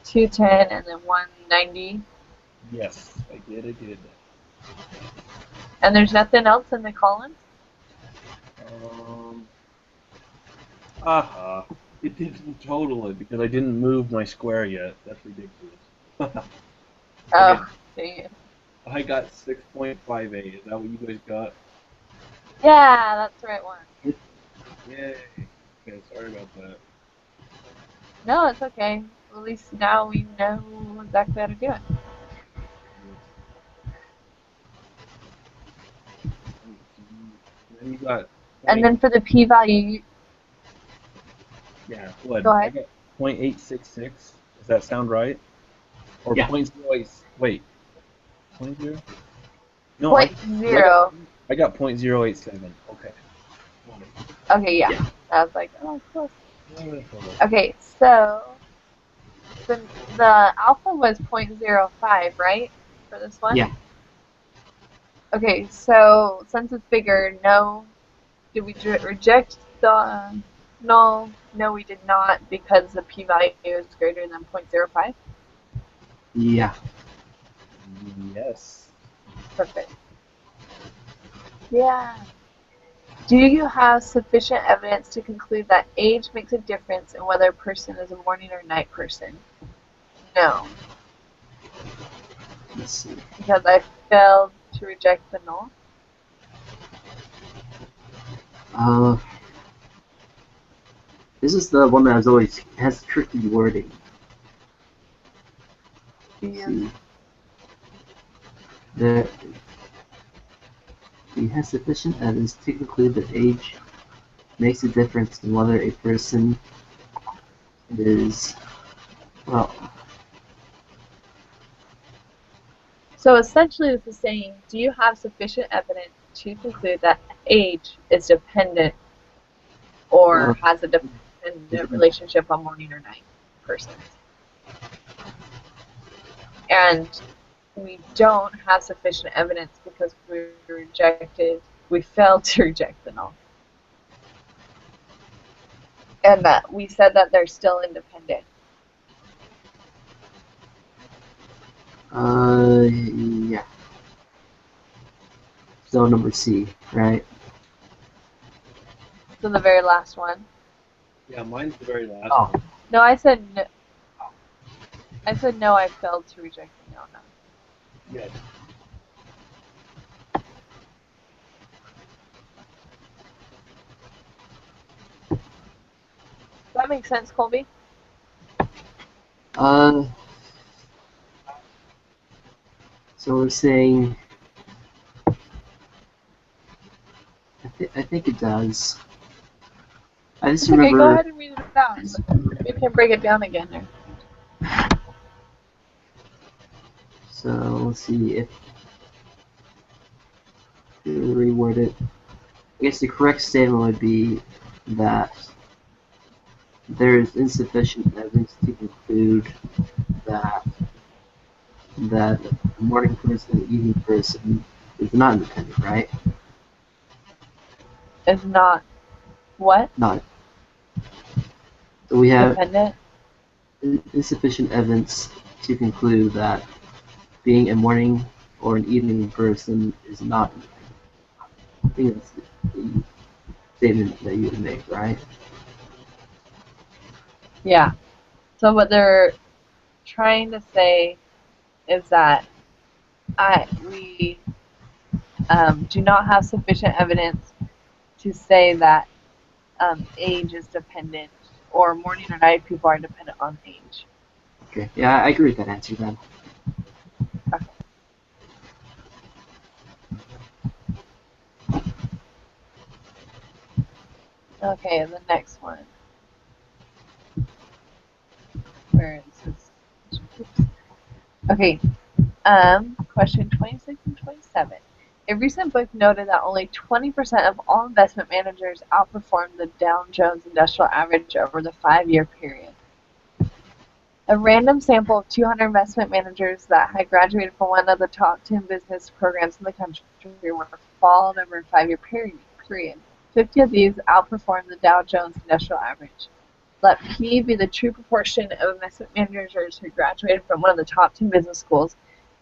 210, and then 190, Yes. I did. I did. and there's nothing else in the columns? Um. Aha. It didn't total it because I didn't move my square yet. That's ridiculous. Okay. Oh, dang it. I got 6.58. Is that what you guys got? Yeah, that's the right one. Yay. Okay, sorry about that. No, it's okay. At least now we know exactly how to do it. Then you got And point, then for the p-value, yeah, what? go I ahead. got 0.866. Does that sound right? Or Yeah. point zero 0.08, wait, point 0? No, Point zero. I got 0.087. Okay. Okay, yeah. Yeah. I was like, oh, close. Okay. Okay, so the alpha was 0.05, right? For this one? Yeah. Okay, so since it's bigger, no. Did we reject the no? No, we did not because the p-value is greater than 0.05. Yeah. Yes. Perfect. Yeah. Do you have sufficient evidence to conclude that age makes a difference in whether a person is a morning or night person? No, Let's see. because I failed to reject the null. This is the one that has always has tricky wording. Let's Yeah. see. The he has sufficient evidence to conclude that age makes a difference in whether a person is, well, So essentially this is saying, do you have sufficient evidence to conclude that age is dependent or has a dependent relationship on morning or night persons? And we don't have sufficient evidence because we failed to reject the null. And that we said that they're still independent. yeah. So number C, right? So the very last one. Yeah, mine's the very last Oh. one. No, I said no. I said no, I failed to reject the null. No. Yes. Does that make sense, Colby? So we're saying, I think it does. I just It's okay, remember. go ahead and read it down. You can break it down again there. So let's see if to reword it. I guess the correct statement would be that there is insufficient evidence to conclude that a morning person and evening person is not independent, right? is not what? Not. So we have Dependent? insufficient evidence to conclude that being a morning or an evening person is not. I think that's the statement that you would make, right? Yeah. So what they're trying to say is that we do not have sufficient evidence to say that age is dependent, or morning or night people are dependent on age. Okay. Yeah, I agree with that answer then. Okay. Okay, the next one. Where is this? Oops. Okay, question 26 and 27. A recent book noted that only 20% of all investment managers outperformed the Dow Jones Industrial Average over the 5-year period. A random sample of 200 investment managers that had graduated from one of the top 10 business programs in the country were followed over a 5-year period. 50 of these outperformed the Dow Jones Industrial Average. Let P be the true proportion of investment managers who graduated from one of the top 10 business schools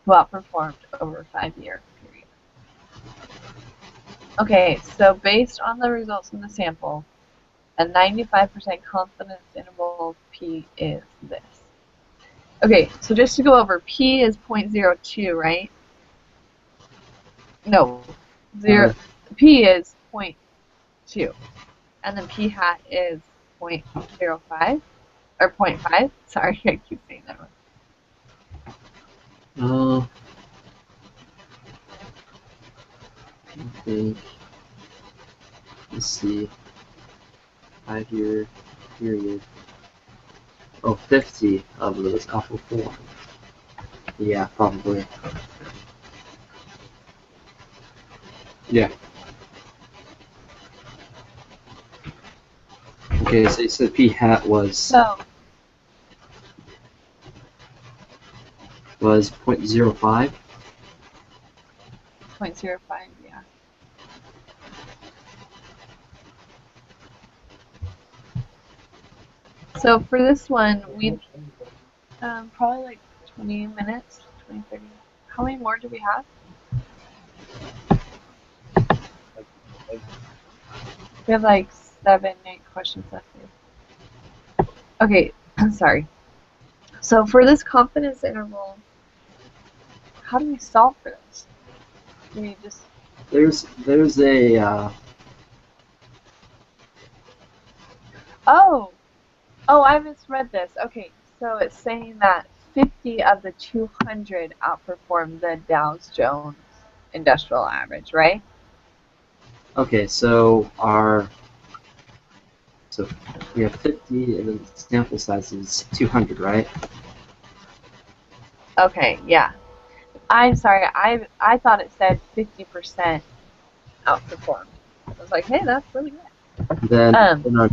who outperformed over a 5-year period. Okay, so based on the results from the sample, a 95% confidence interval P is this. Okay, so just to go over, P is 0.02, right? No, P is 0.2, and then P hat is 0.05, or 0.5. Sorry, I keep saying that wrong. I think, let's see, 5-year period. Oh, 50 of those outperformed. Yeah, probably. Yeah. Okay, so you said P hat was So, 0.05. 0.05, yeah. So for this one, we probably like 20 minutes, 20, 30. How many more do we have? We have like 7, 8 questions left here. Okay, I'm sorry. So for this confidence interval, how do we solve for this? Do we just... There's a Oh, I misread this. Okay, so it's saying that 50 of the 200 outperformed the Dow Jones Industrial Average, right? okay, so we have 50 and the sample size is 200, right? Okay, yeah. I'm sorry, I thought it said 50% outperformed. I was like, hey, that's really good. Then our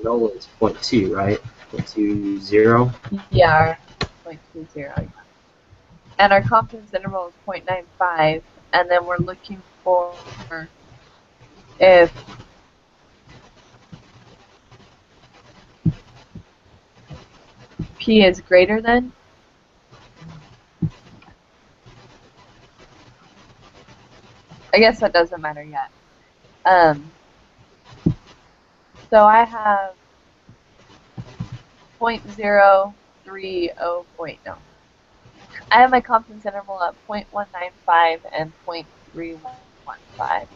NOLA is 0.2, right? 0.20. Yeah, 0.20, yeah. And our confidence interval is 0.95, and then we're looking for if P is greater than. I guess that doesn't matter yet. So I have 0.030 no. I have my confidence interval at 0.195 and 0.315.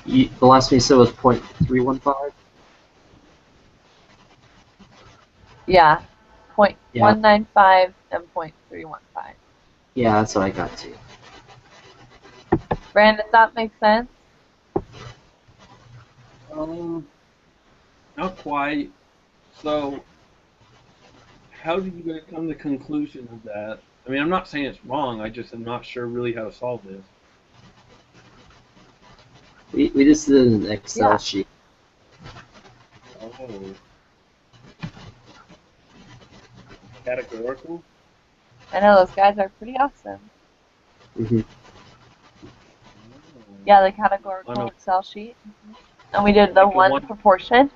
The last one you said was 0.315? Yeah, 0.195 and 0.315. Yeah, that's what I got too. Brandon, does that make sense? Not quite. So, how did you guys come to the conclusion of that? I mean, I'm not saying it's wrong. I just am not sure really how to solve this. We just did an Excel sheet. Oh. Categorical? I know those guys are pretty awesome. Mm-hmm. Yeah, the categorical On a, Excel sheet. And we did the like a one one. proportion.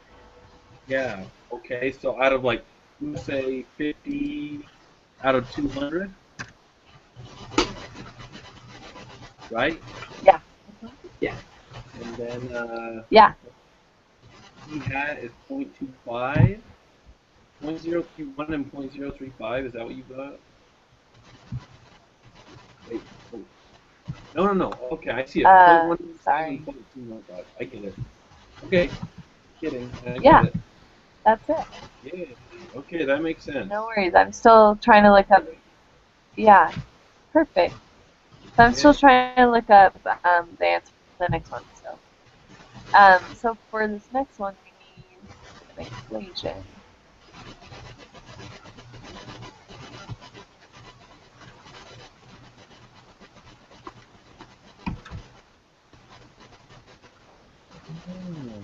Yeah. Okay. So out of like, let's say 50 out of 200, right? Yeah. Yeah. And then Yeah. he had is 0.25, 0.031 and 0.035. Is that what you got? Wait. Oh. No, no, no. Okay, I see it. Sorry. 0.127, 0.215. I get it. Okay. Kidding. I get Yeah, it. that's it. Yeah. Okay, that makes No sense. worries. I'm still trying to look up. Yeah, perfect. So I'm still Yeah. trying to look up the answer for the next one. So for this next one, we need an equation. Hmm.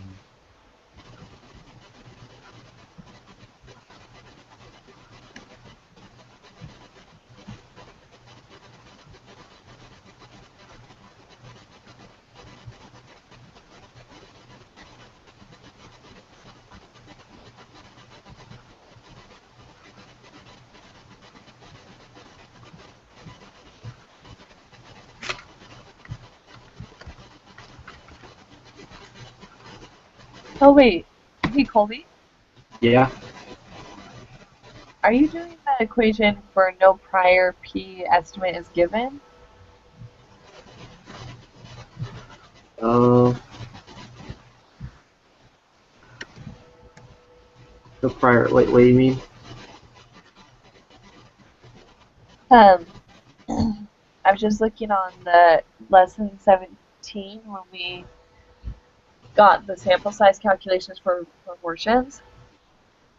Oh wait, hey Colby, Yeah. are you doing that equation for no prior p estimate is given? Uh, the prior. Wait. What do you mean? Um, I was just looking on the lesson 17 when we got the sample size calculations for proportions.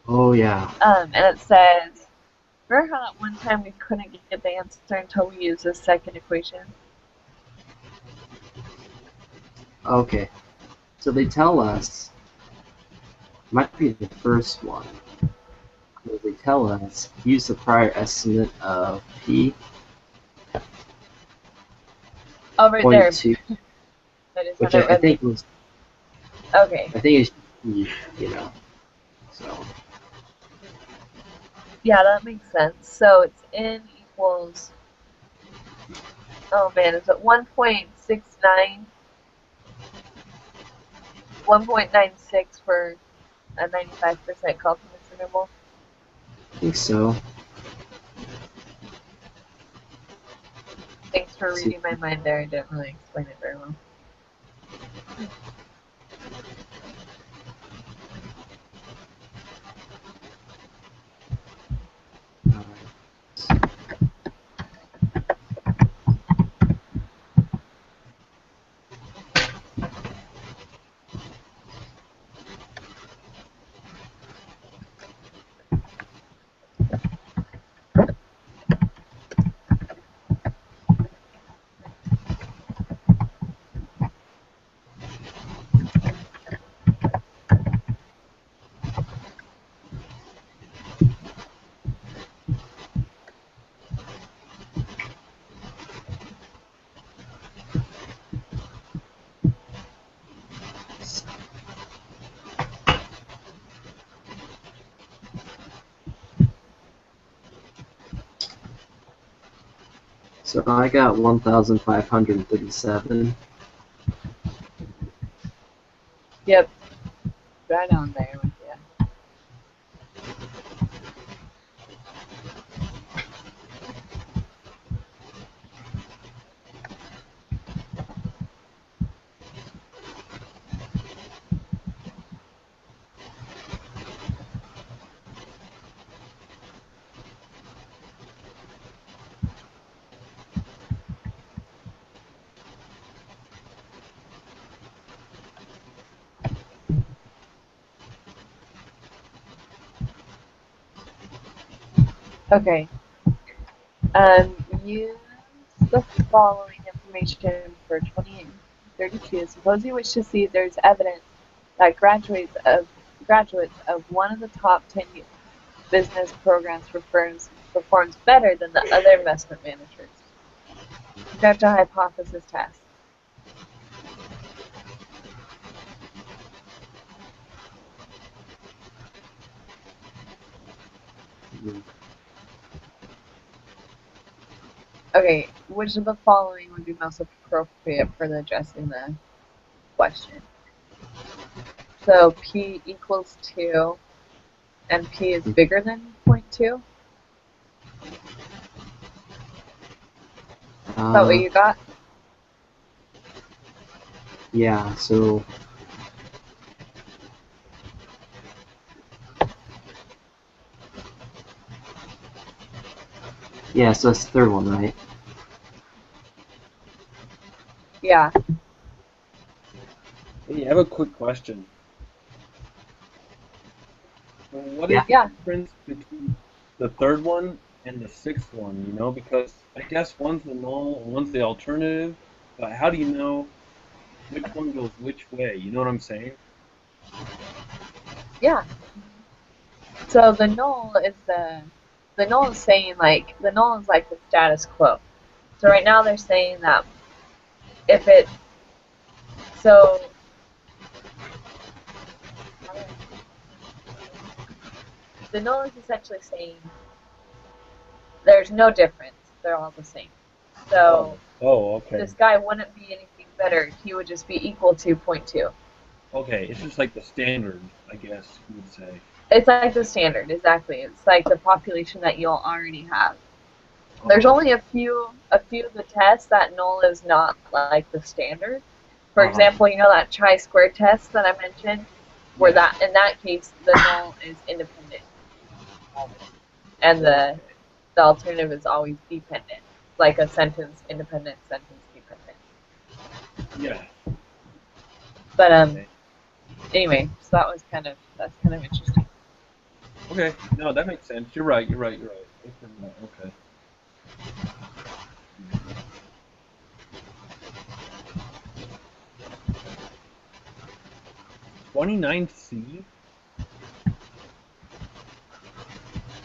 Oh yeah. And it says, remember how that one time we couldn't get the answer until we used the second equation? Okay. So they tell us. Might be the first one. They tell us use the prior estimate of p Oh, right there. point two, I just which had it I ready. think was Okay. I think is p. You know. So Yeah, that makes sense. So it's n equals, oh man, is it 1.69, 1.96 for a 95% confidence interval? I think so. Thanks for See. reading my mind there. I didn't really explain it very well. Alright. So I got 1,537. Yep, right on there with you. Okay. Use the following information for 2032. Suppose you wish to see if there's evidence that graduates of one of the top 10 business programs for firms performs better than the other investment managers. Conduct a hypothesis test. Mhm. Okay, which of the following would be most appropriate for the addressing the question? So P equals 2, and P is bigger than 0.2? Is that what you got? Yeah, so yeah, so that's the third one, right? Yeah. Hey, I have a quick question. So what is Yeah. the Yeah. difference between the third one and the sixth one, you know? Because I guess one's the null and one's the alternative, but how do you know which one goes which way? You know what I'm saying? Yeah. So the null is saying like the null is like the status quo. So right now they're saying that if it so the null is essentially saying there's no difference. They're all the same. So Okay. this guy wouldn't be anything better. He would just be equal to 0.2. Okay, it's just like the standard, I guess you would say. It's like the standard, exactly. It's like the population that you'll already have. There's Uh-huh. only a few of the tests that null is not like the standard. For Uh-huh. example, you know that chi-square test that I mentioned, where Yeah. that in that case the null is independent and the alternative is always dependent, like a sentence independent, sentence dependent. Yeah. But Okay. anyway, so that's kind of interesting. Okay. No, that makes sense. You're right. You're right. You're right. Thanks for that. Okay. 29C?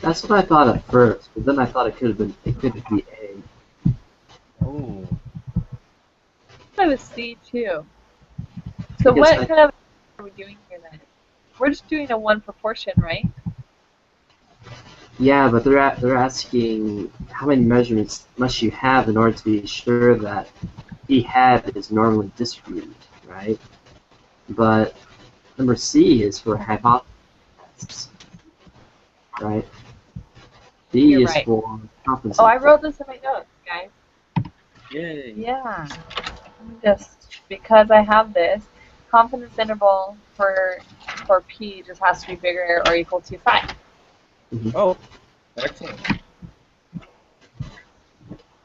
That's what I thought at first, but then I thought it could be A. Oh. I have a C too. So Because what kind of are we doing here then? We're just doing a one proportion, right? yeah, but they're asking how many measurements must you have in order to be sure that P hat is normally distributed, right? But number C is for hypothesis, right? D You're is right. for confidence Oh, I interval. wrote this in my notes, guys. Yay. Yeah. Just because I have this, confidence interval for P just has to be bigger or equal to 5. Oh, excellent.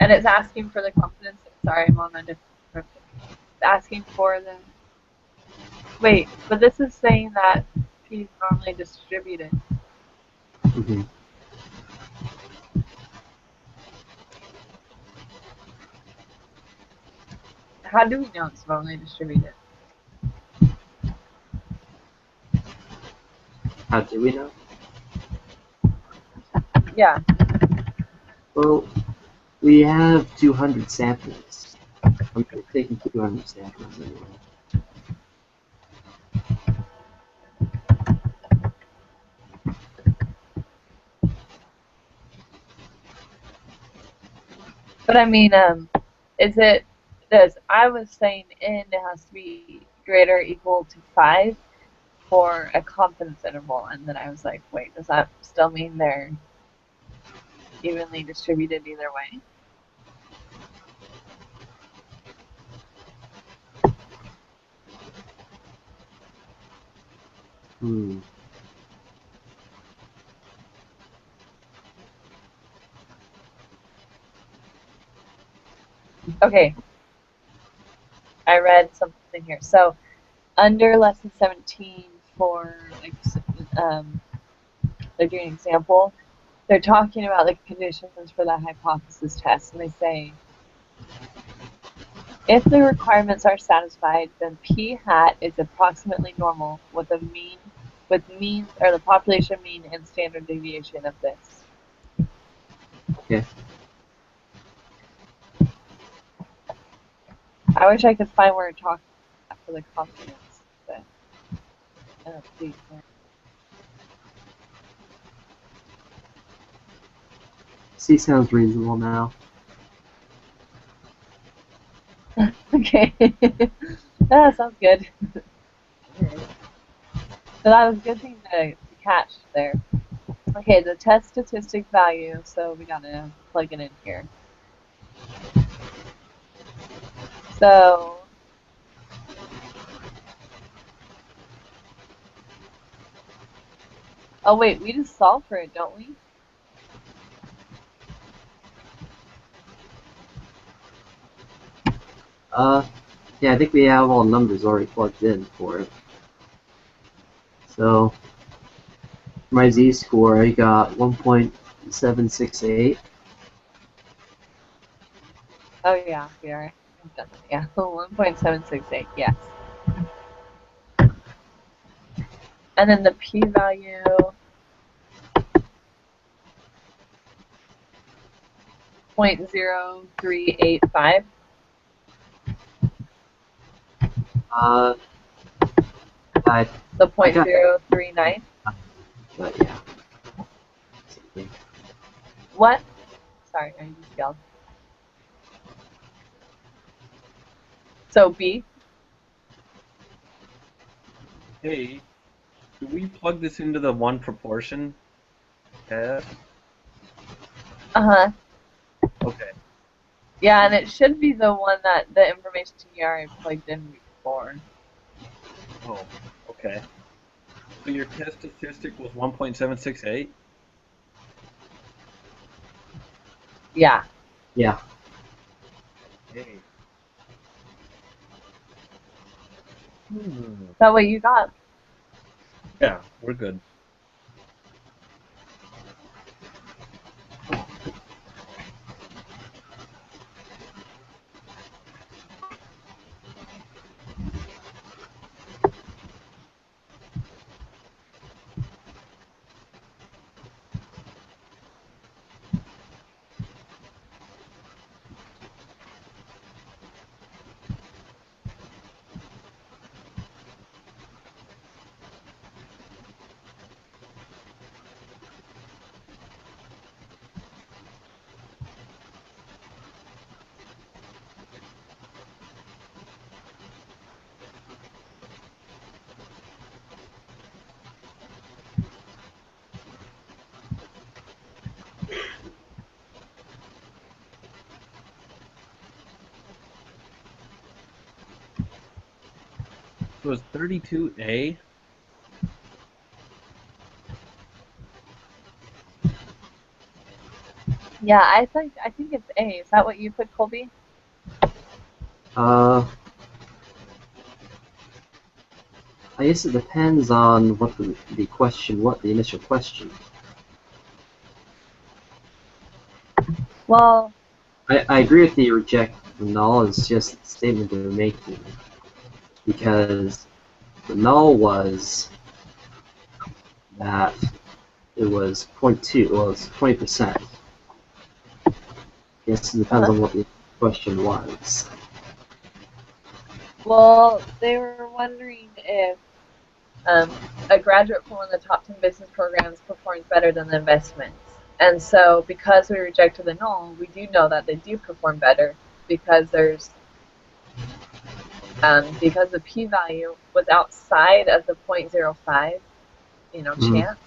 And it's asking for the confidence. Sorry, I'm on a different. It's asking for the. Wait, but this is saying that P is normally distributed. Mm-hmm. How do we know it's normally distributed? How do we know? Yeah. Well, we have 200 samples. I'm taking 200 samples anyway. But I mean, is it does I was saying n has to be greater or equal to 5 for a confidence interval, and then I was like, wait, does that still mean they're evenly distributed either way? Hmm. Okay, I read something here. So under lesson 17 for like they're doing an example. They're talking about the conditions for the hypothesis test, and they say if the requirements are satisfied, then P hat is approximately normal with a mean or the population mean and standard deviation of this. Okay. I wish I could find where it talks for the confidence, but I don't see it here. C sounds reasonable now. Okay. That sounds good. So that was a good thing to catch there. Okay, the test statistic value, so we gotta plug it in here. So, oh wait, we just solved for it, don't we? Yeah, I think we have all numbers already plugged in for it. So, for my z-score, I got 1.768. Oh yeah, we are. Yeah, 1.768, yes. And then the p-value, 0.0385. I, The I got, 0.039. but yeah. Something. What? Sorry, I just yelled. So B? Hey, do we plug this into the one proportion test? Uh-huh. Okay. Yeah, and it should be the one that the information you already plugged in before. Oh, okay. So your test statistic was 1.768? Yeah. Yeah. Hey. Is that what you got? Yeah, we're good. So it's 32A? Yeah, I think it's A. Is that what you put, Colby? I guess it depends on what the question, what the initial question. Well, I agree with the reject the null is just a statement they're making, because the null was that it was 0.2, well, it's 20%. Yes, it depends on what the question was. well, they were wondering if a graduate from one of the top 10 business programs performs better than the investments. And so, because we rejected the null, we do know that they do perform better because there's because the p-value was outside of the 0.05, chance.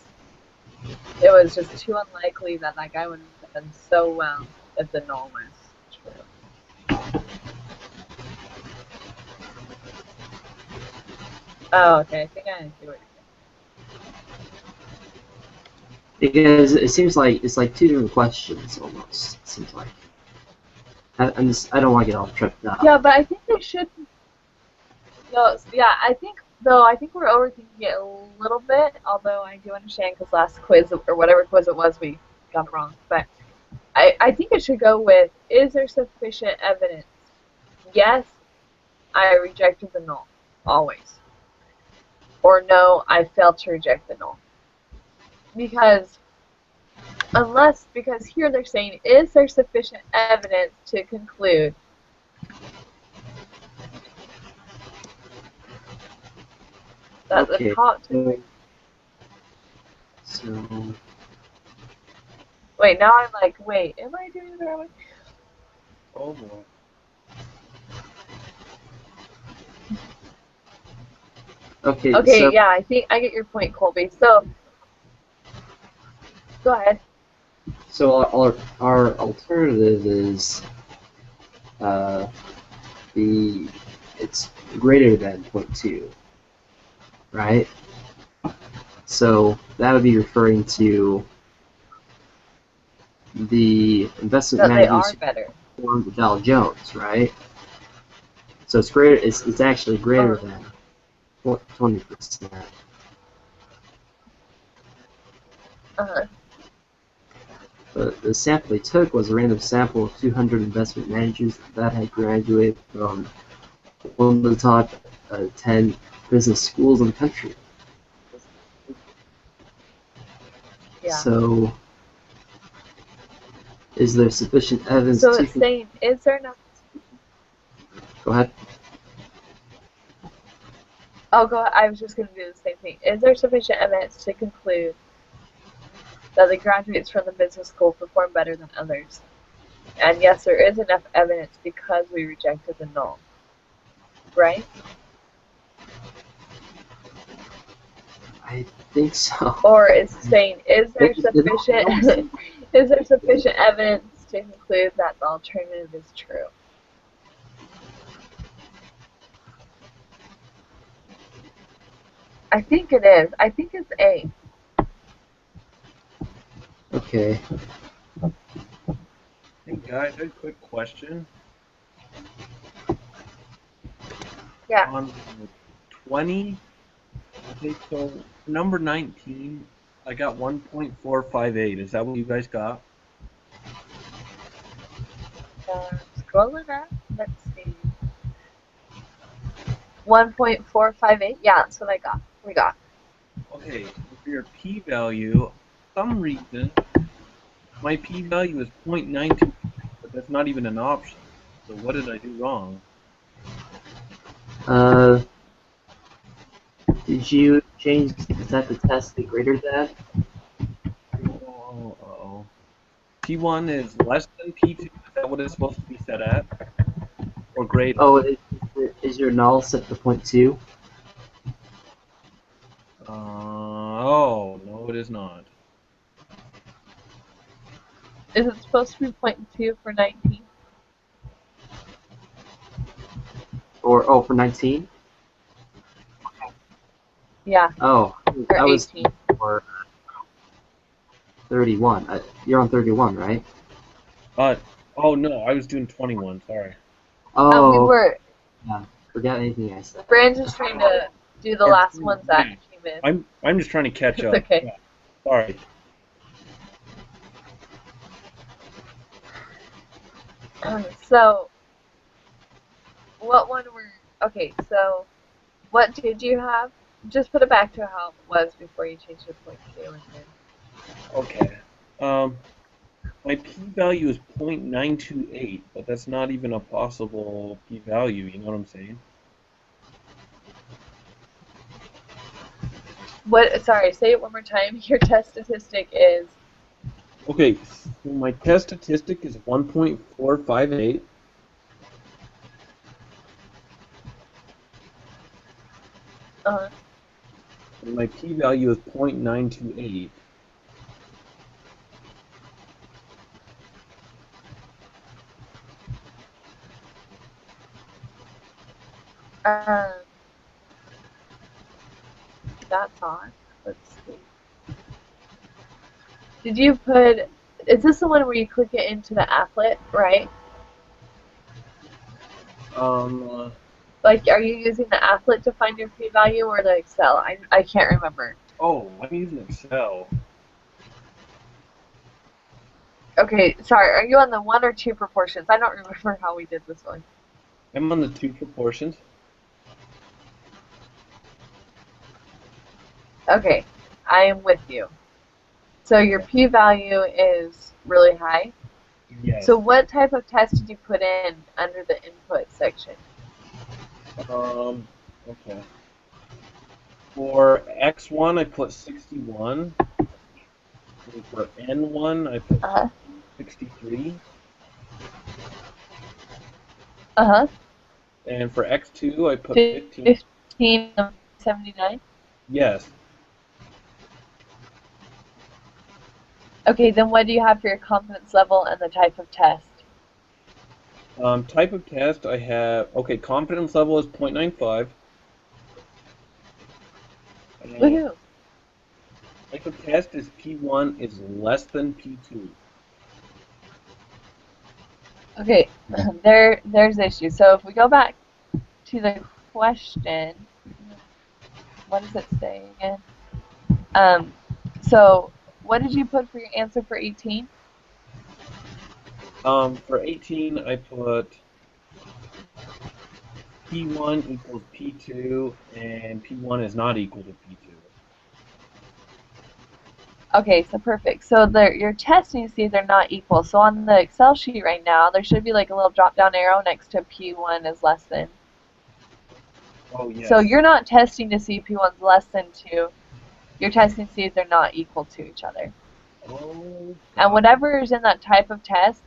It was just too unlikely that that guy would have done so well if the null was true. Oh, okay. I think I see what you're saying. Because it seems like it's like two different questions almost. It seems like. I don't want to get all tripped up. Yeah, but I think they should. No, yeah, I think we're overthinking it a little bit. Although I do understand because last quiz or whatever quiz it was, we got it wrong. But I think it should go with: is there sufficient evidence? Yes, I rejected the null always. Or no, I failed to reject the null. Because because here they're saying, is there sufficient evidence to conclude that Okay. the top two... So Wait, now I'm like, wait, am I doing it the right way? Oh boy. Okay, Okay, so yeah, I think I get your point, Colby. So, go ahead. our alternative is uh, it's greater than 0.2, right? So that would be referring to the investment That they managers are better. who formed the Dow Jones, right? So it's greater. It's actually greater than 20%. Uh-huh. But the sample they took was a random sample of 200 investment managers that had graduated from one of the top 10 business schools in the country. Yeah. So, is there sufficient evidence So to it's saying, is there enough? go ahead? Oh, go ahead. I was just going to do the same thing. Is there sufficient evidence to conclude that the graduates from the business school perform better than others? And yes, there is enough evidence because we rejected the null. Right? I think so. Or it's saying, is there It- it- sufficient is there sufficient evidence to conclude that the alternative is true? I think it is. I think it's A. Okay. Hey guys, a quick question. Yeah. On 20, okay, so for number 19, I got 1.458. Is that what you guys got? Scrolling up. Let's see. 1.458. Yeah, that's what I got. We got. Okay, so for your p-value, for some reason, my p-value is 0.92, but that's not even an option. So what did I do wrong? Did you change the type of test to greater than? Oh, uh-oh. P1 is less than P2. Is that what it's supposed to be set at? Or greater? Oh, is your null set to 0.2? Oh, no, it is not. Is it supposed to be 0.2 for 19? Or for 19? Yeah, Oh, or I was 18. for 31. You're on 31, right? Oh no, I was doing 21, sorry. Oh, We were. yeah. Forget anything I said. Brandon's trying to do the last ones that came in. I'm just trying to catch It's up. okay. Yeah, sorry. So, what one were. Okay, so, what did you have? Just put it back to how it was before you changed to 0.2. And then, Okay. My p-value is 0.928, but that's not even a possible p-value, you know what I'm saying? what? Sorry, say it one more time. Your test statistic is. Okay, so my test statistic is 1.458. Uh, And my p-value is 0.928. um, that's odd. Let's see. Did you put? Is this the one where you click it into the applet, right? Like, are you using the applet to find your p-value or the Excel? I can't remember. Oh, I'm using Excel. Okay, sorry. Are you on the 1 or 2 proportions? I don't remember how we did this one. I'm on the 2 proportions. Okay, I am with you. So your p-value is really high. Yes. So what type of test did you put in under the input section? Okay. For X1, I put 61. And for N1, I put Uh-huh. 63. Uh-huh. And for X2, I put 15. 15, 79. Yes. Okay, then what do you have for your confidence level and the type of test? Type of test, I have, okay, confidence level is 0.95. Woohoo. Type of test is P1 is less than P2. Okay, there's the issue. So if we go back to the question, what does it say again? So what did you put for your answer for 18? For 18, I put P1 equals P2, and P1 is not equal to P2. Okay, so perfect. So your test needs to see they're not equal. So on the Excel sheet right now, there should be like a little drop down arrow next to P1 is less than. Oh, yes. So you're not testing to see P1's less than 2. You're testing to see if they're not equal to each other. Oh, And whatever is in that type of test,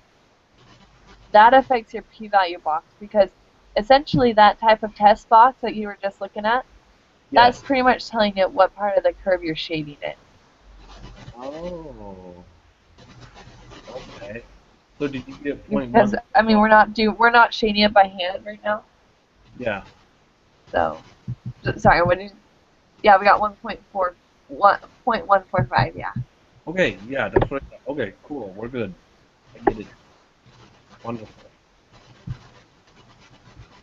that affects your p-value box, because essentially that type of test box that you were just looking at, that's yes. pretty much telling you what part of the curve you're shading in. Oh. Okay. So did you get Because 0.1? I mean we're not shading it by hand right now. Yeah. So sorry, what did yeah, we got 1.145, yeah. Okay, yeah, that's what I thought. Okay, cool. We're good. I get it. Wonderful.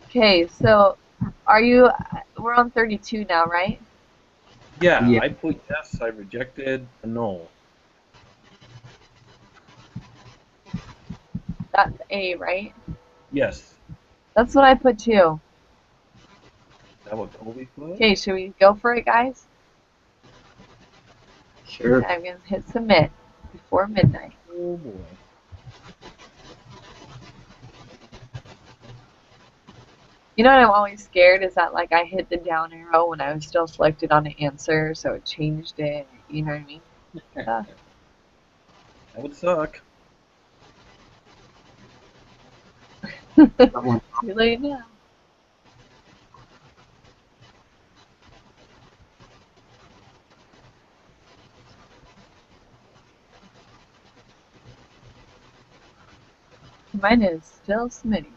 Okay, so we're on 32 now, right? Yeah, Yeah. I put yes, I rejected a no. That's A, right? Yes. That's what I put too. Is that what Colby put? Okay, should we go for it, guys? Sure. I'm gonna hit submit before midnight. Oh boy. You know what I'm always scared is that like I hit the down arrow when I was still selected on the answer, so it changed it. You know what I mean? That would suck. Someone, Too late now. Mine is still submitting.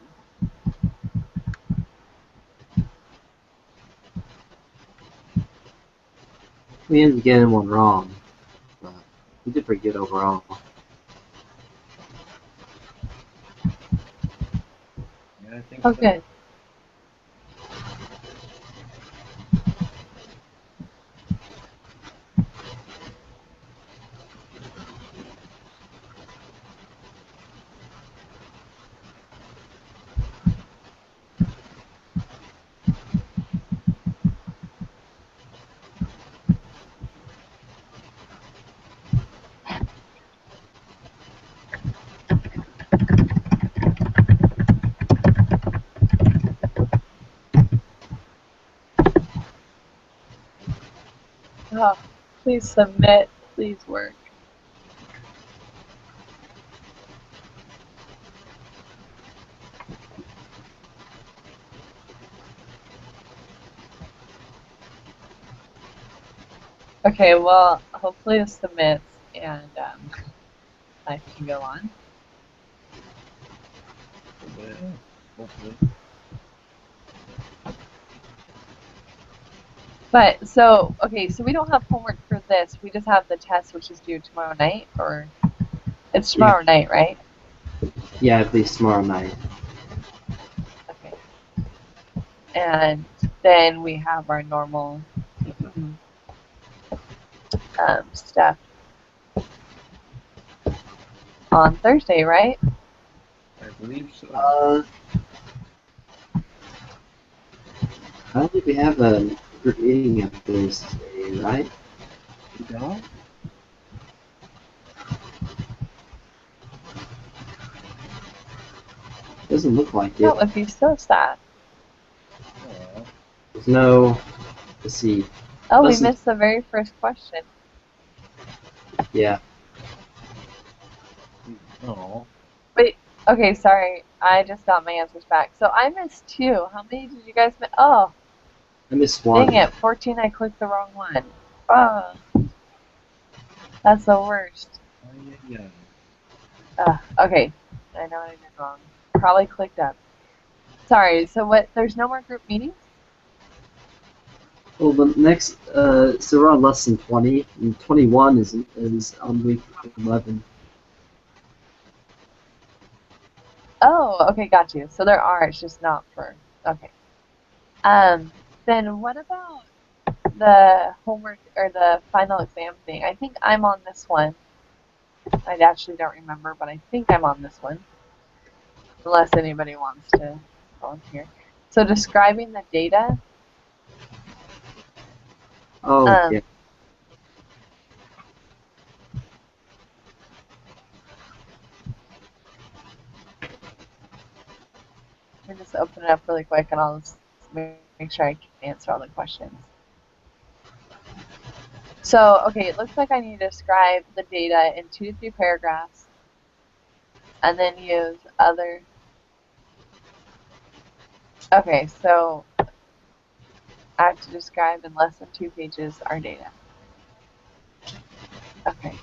we ended up getting one wrong, but we did pretty good overall. Yeah, I think Oh, so. good. Oh, please submit. Please work. Okay, well, hopefully it submits and I can go on. Hopefully. But so okay, so we don't have homework for this. We just have the test, which is due tomorrow night, or it's tomorrow night, right? Yeah, at least tomorrow night. Okay. And then we have our normal stuff on Thursday, right? I believe so. I don't think we have a group meeting of Thursday, right? You don't? Doesn't look like That it. would be so sad. Aw. There's no. Let's see. Oh, we Listen- missed the very first question. Yeah. Oh. Wait, okay, sorry. I just got my answers back. So I missed 2. How many did you guys miss? Oh, I missed one. dang it. 14, I clicked the wrong one. Oh, that's the worst. Yeah. Okay. I know what I did wrong. Probably clicked up. Sorry, so what? There's no more group meetings? Well, the next, so we're on lesson 20, and 21 is on week 11. Oh, okay, got you. So there are, it's just not for, okay. Then what about the homework or the final exam thing? I think I'm on this one. I actually don't remember, but I think I'm on this one. Unless anybody wants to volunteer. So describing the data. Oh, Um, yeah. Let me just open it up really quick and I'll just make sure I can answer all the questions. So, okay, it looks like I need to describe the data in 2 to 3 paragraphs and then use other. Okay, so I have to describe in less than 2 pages our data. Okay.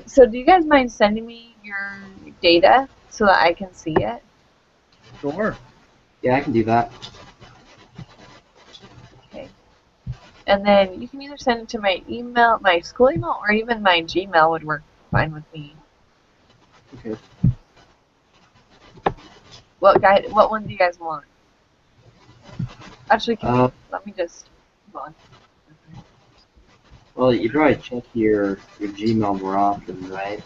So do you guys mind sending me your data so that I can see it? Sure. Yeah, I can do that. Okay. And then you can either send it to my email, my school email, or even my Gmail would work fine with me. Okay. What one do you guys want? Actually, let me just, hold on. Well, you probably check your Gmail more often, right?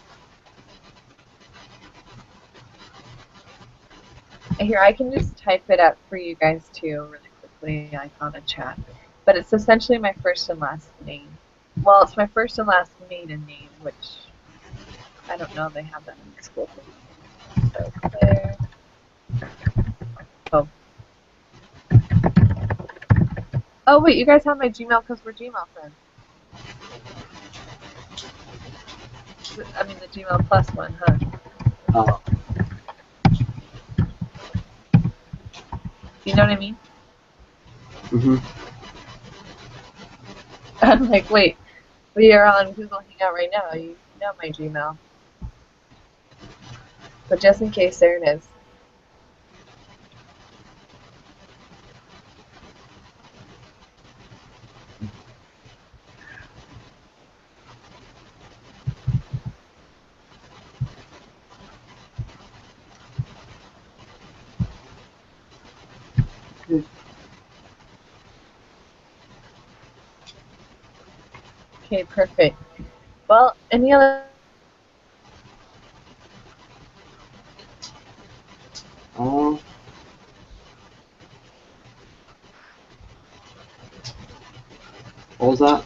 Here, I can just type it up for you guys too really quickly. I found a chat. But it's essentially my first and last name. Well, it's my first and last maiden name, which I don't know if they have that in the school thing. So Claire. Oh. Oh, wait, you guys have my Gmail because we're Gmail friends. I mean, the Gmail plus one, huh? Oh, You know what I mean? mm-hmm. I'm like, wait, we are on Google Hangout right now. You know my Gmail. But just in case, there it is. Okay, perfect. Well, any other? Oh, what was that?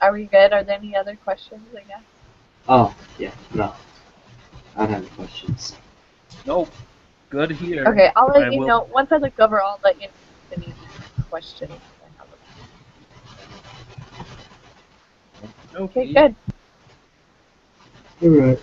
Are we good? Are there any other questions, I guess? Oh, yeah, no. I don't have any questions. Nope. Good here. Okay, I'll let I you will. know. Once I look over, I'll let you know if any questions I have. Okay, Okay. good. Alright.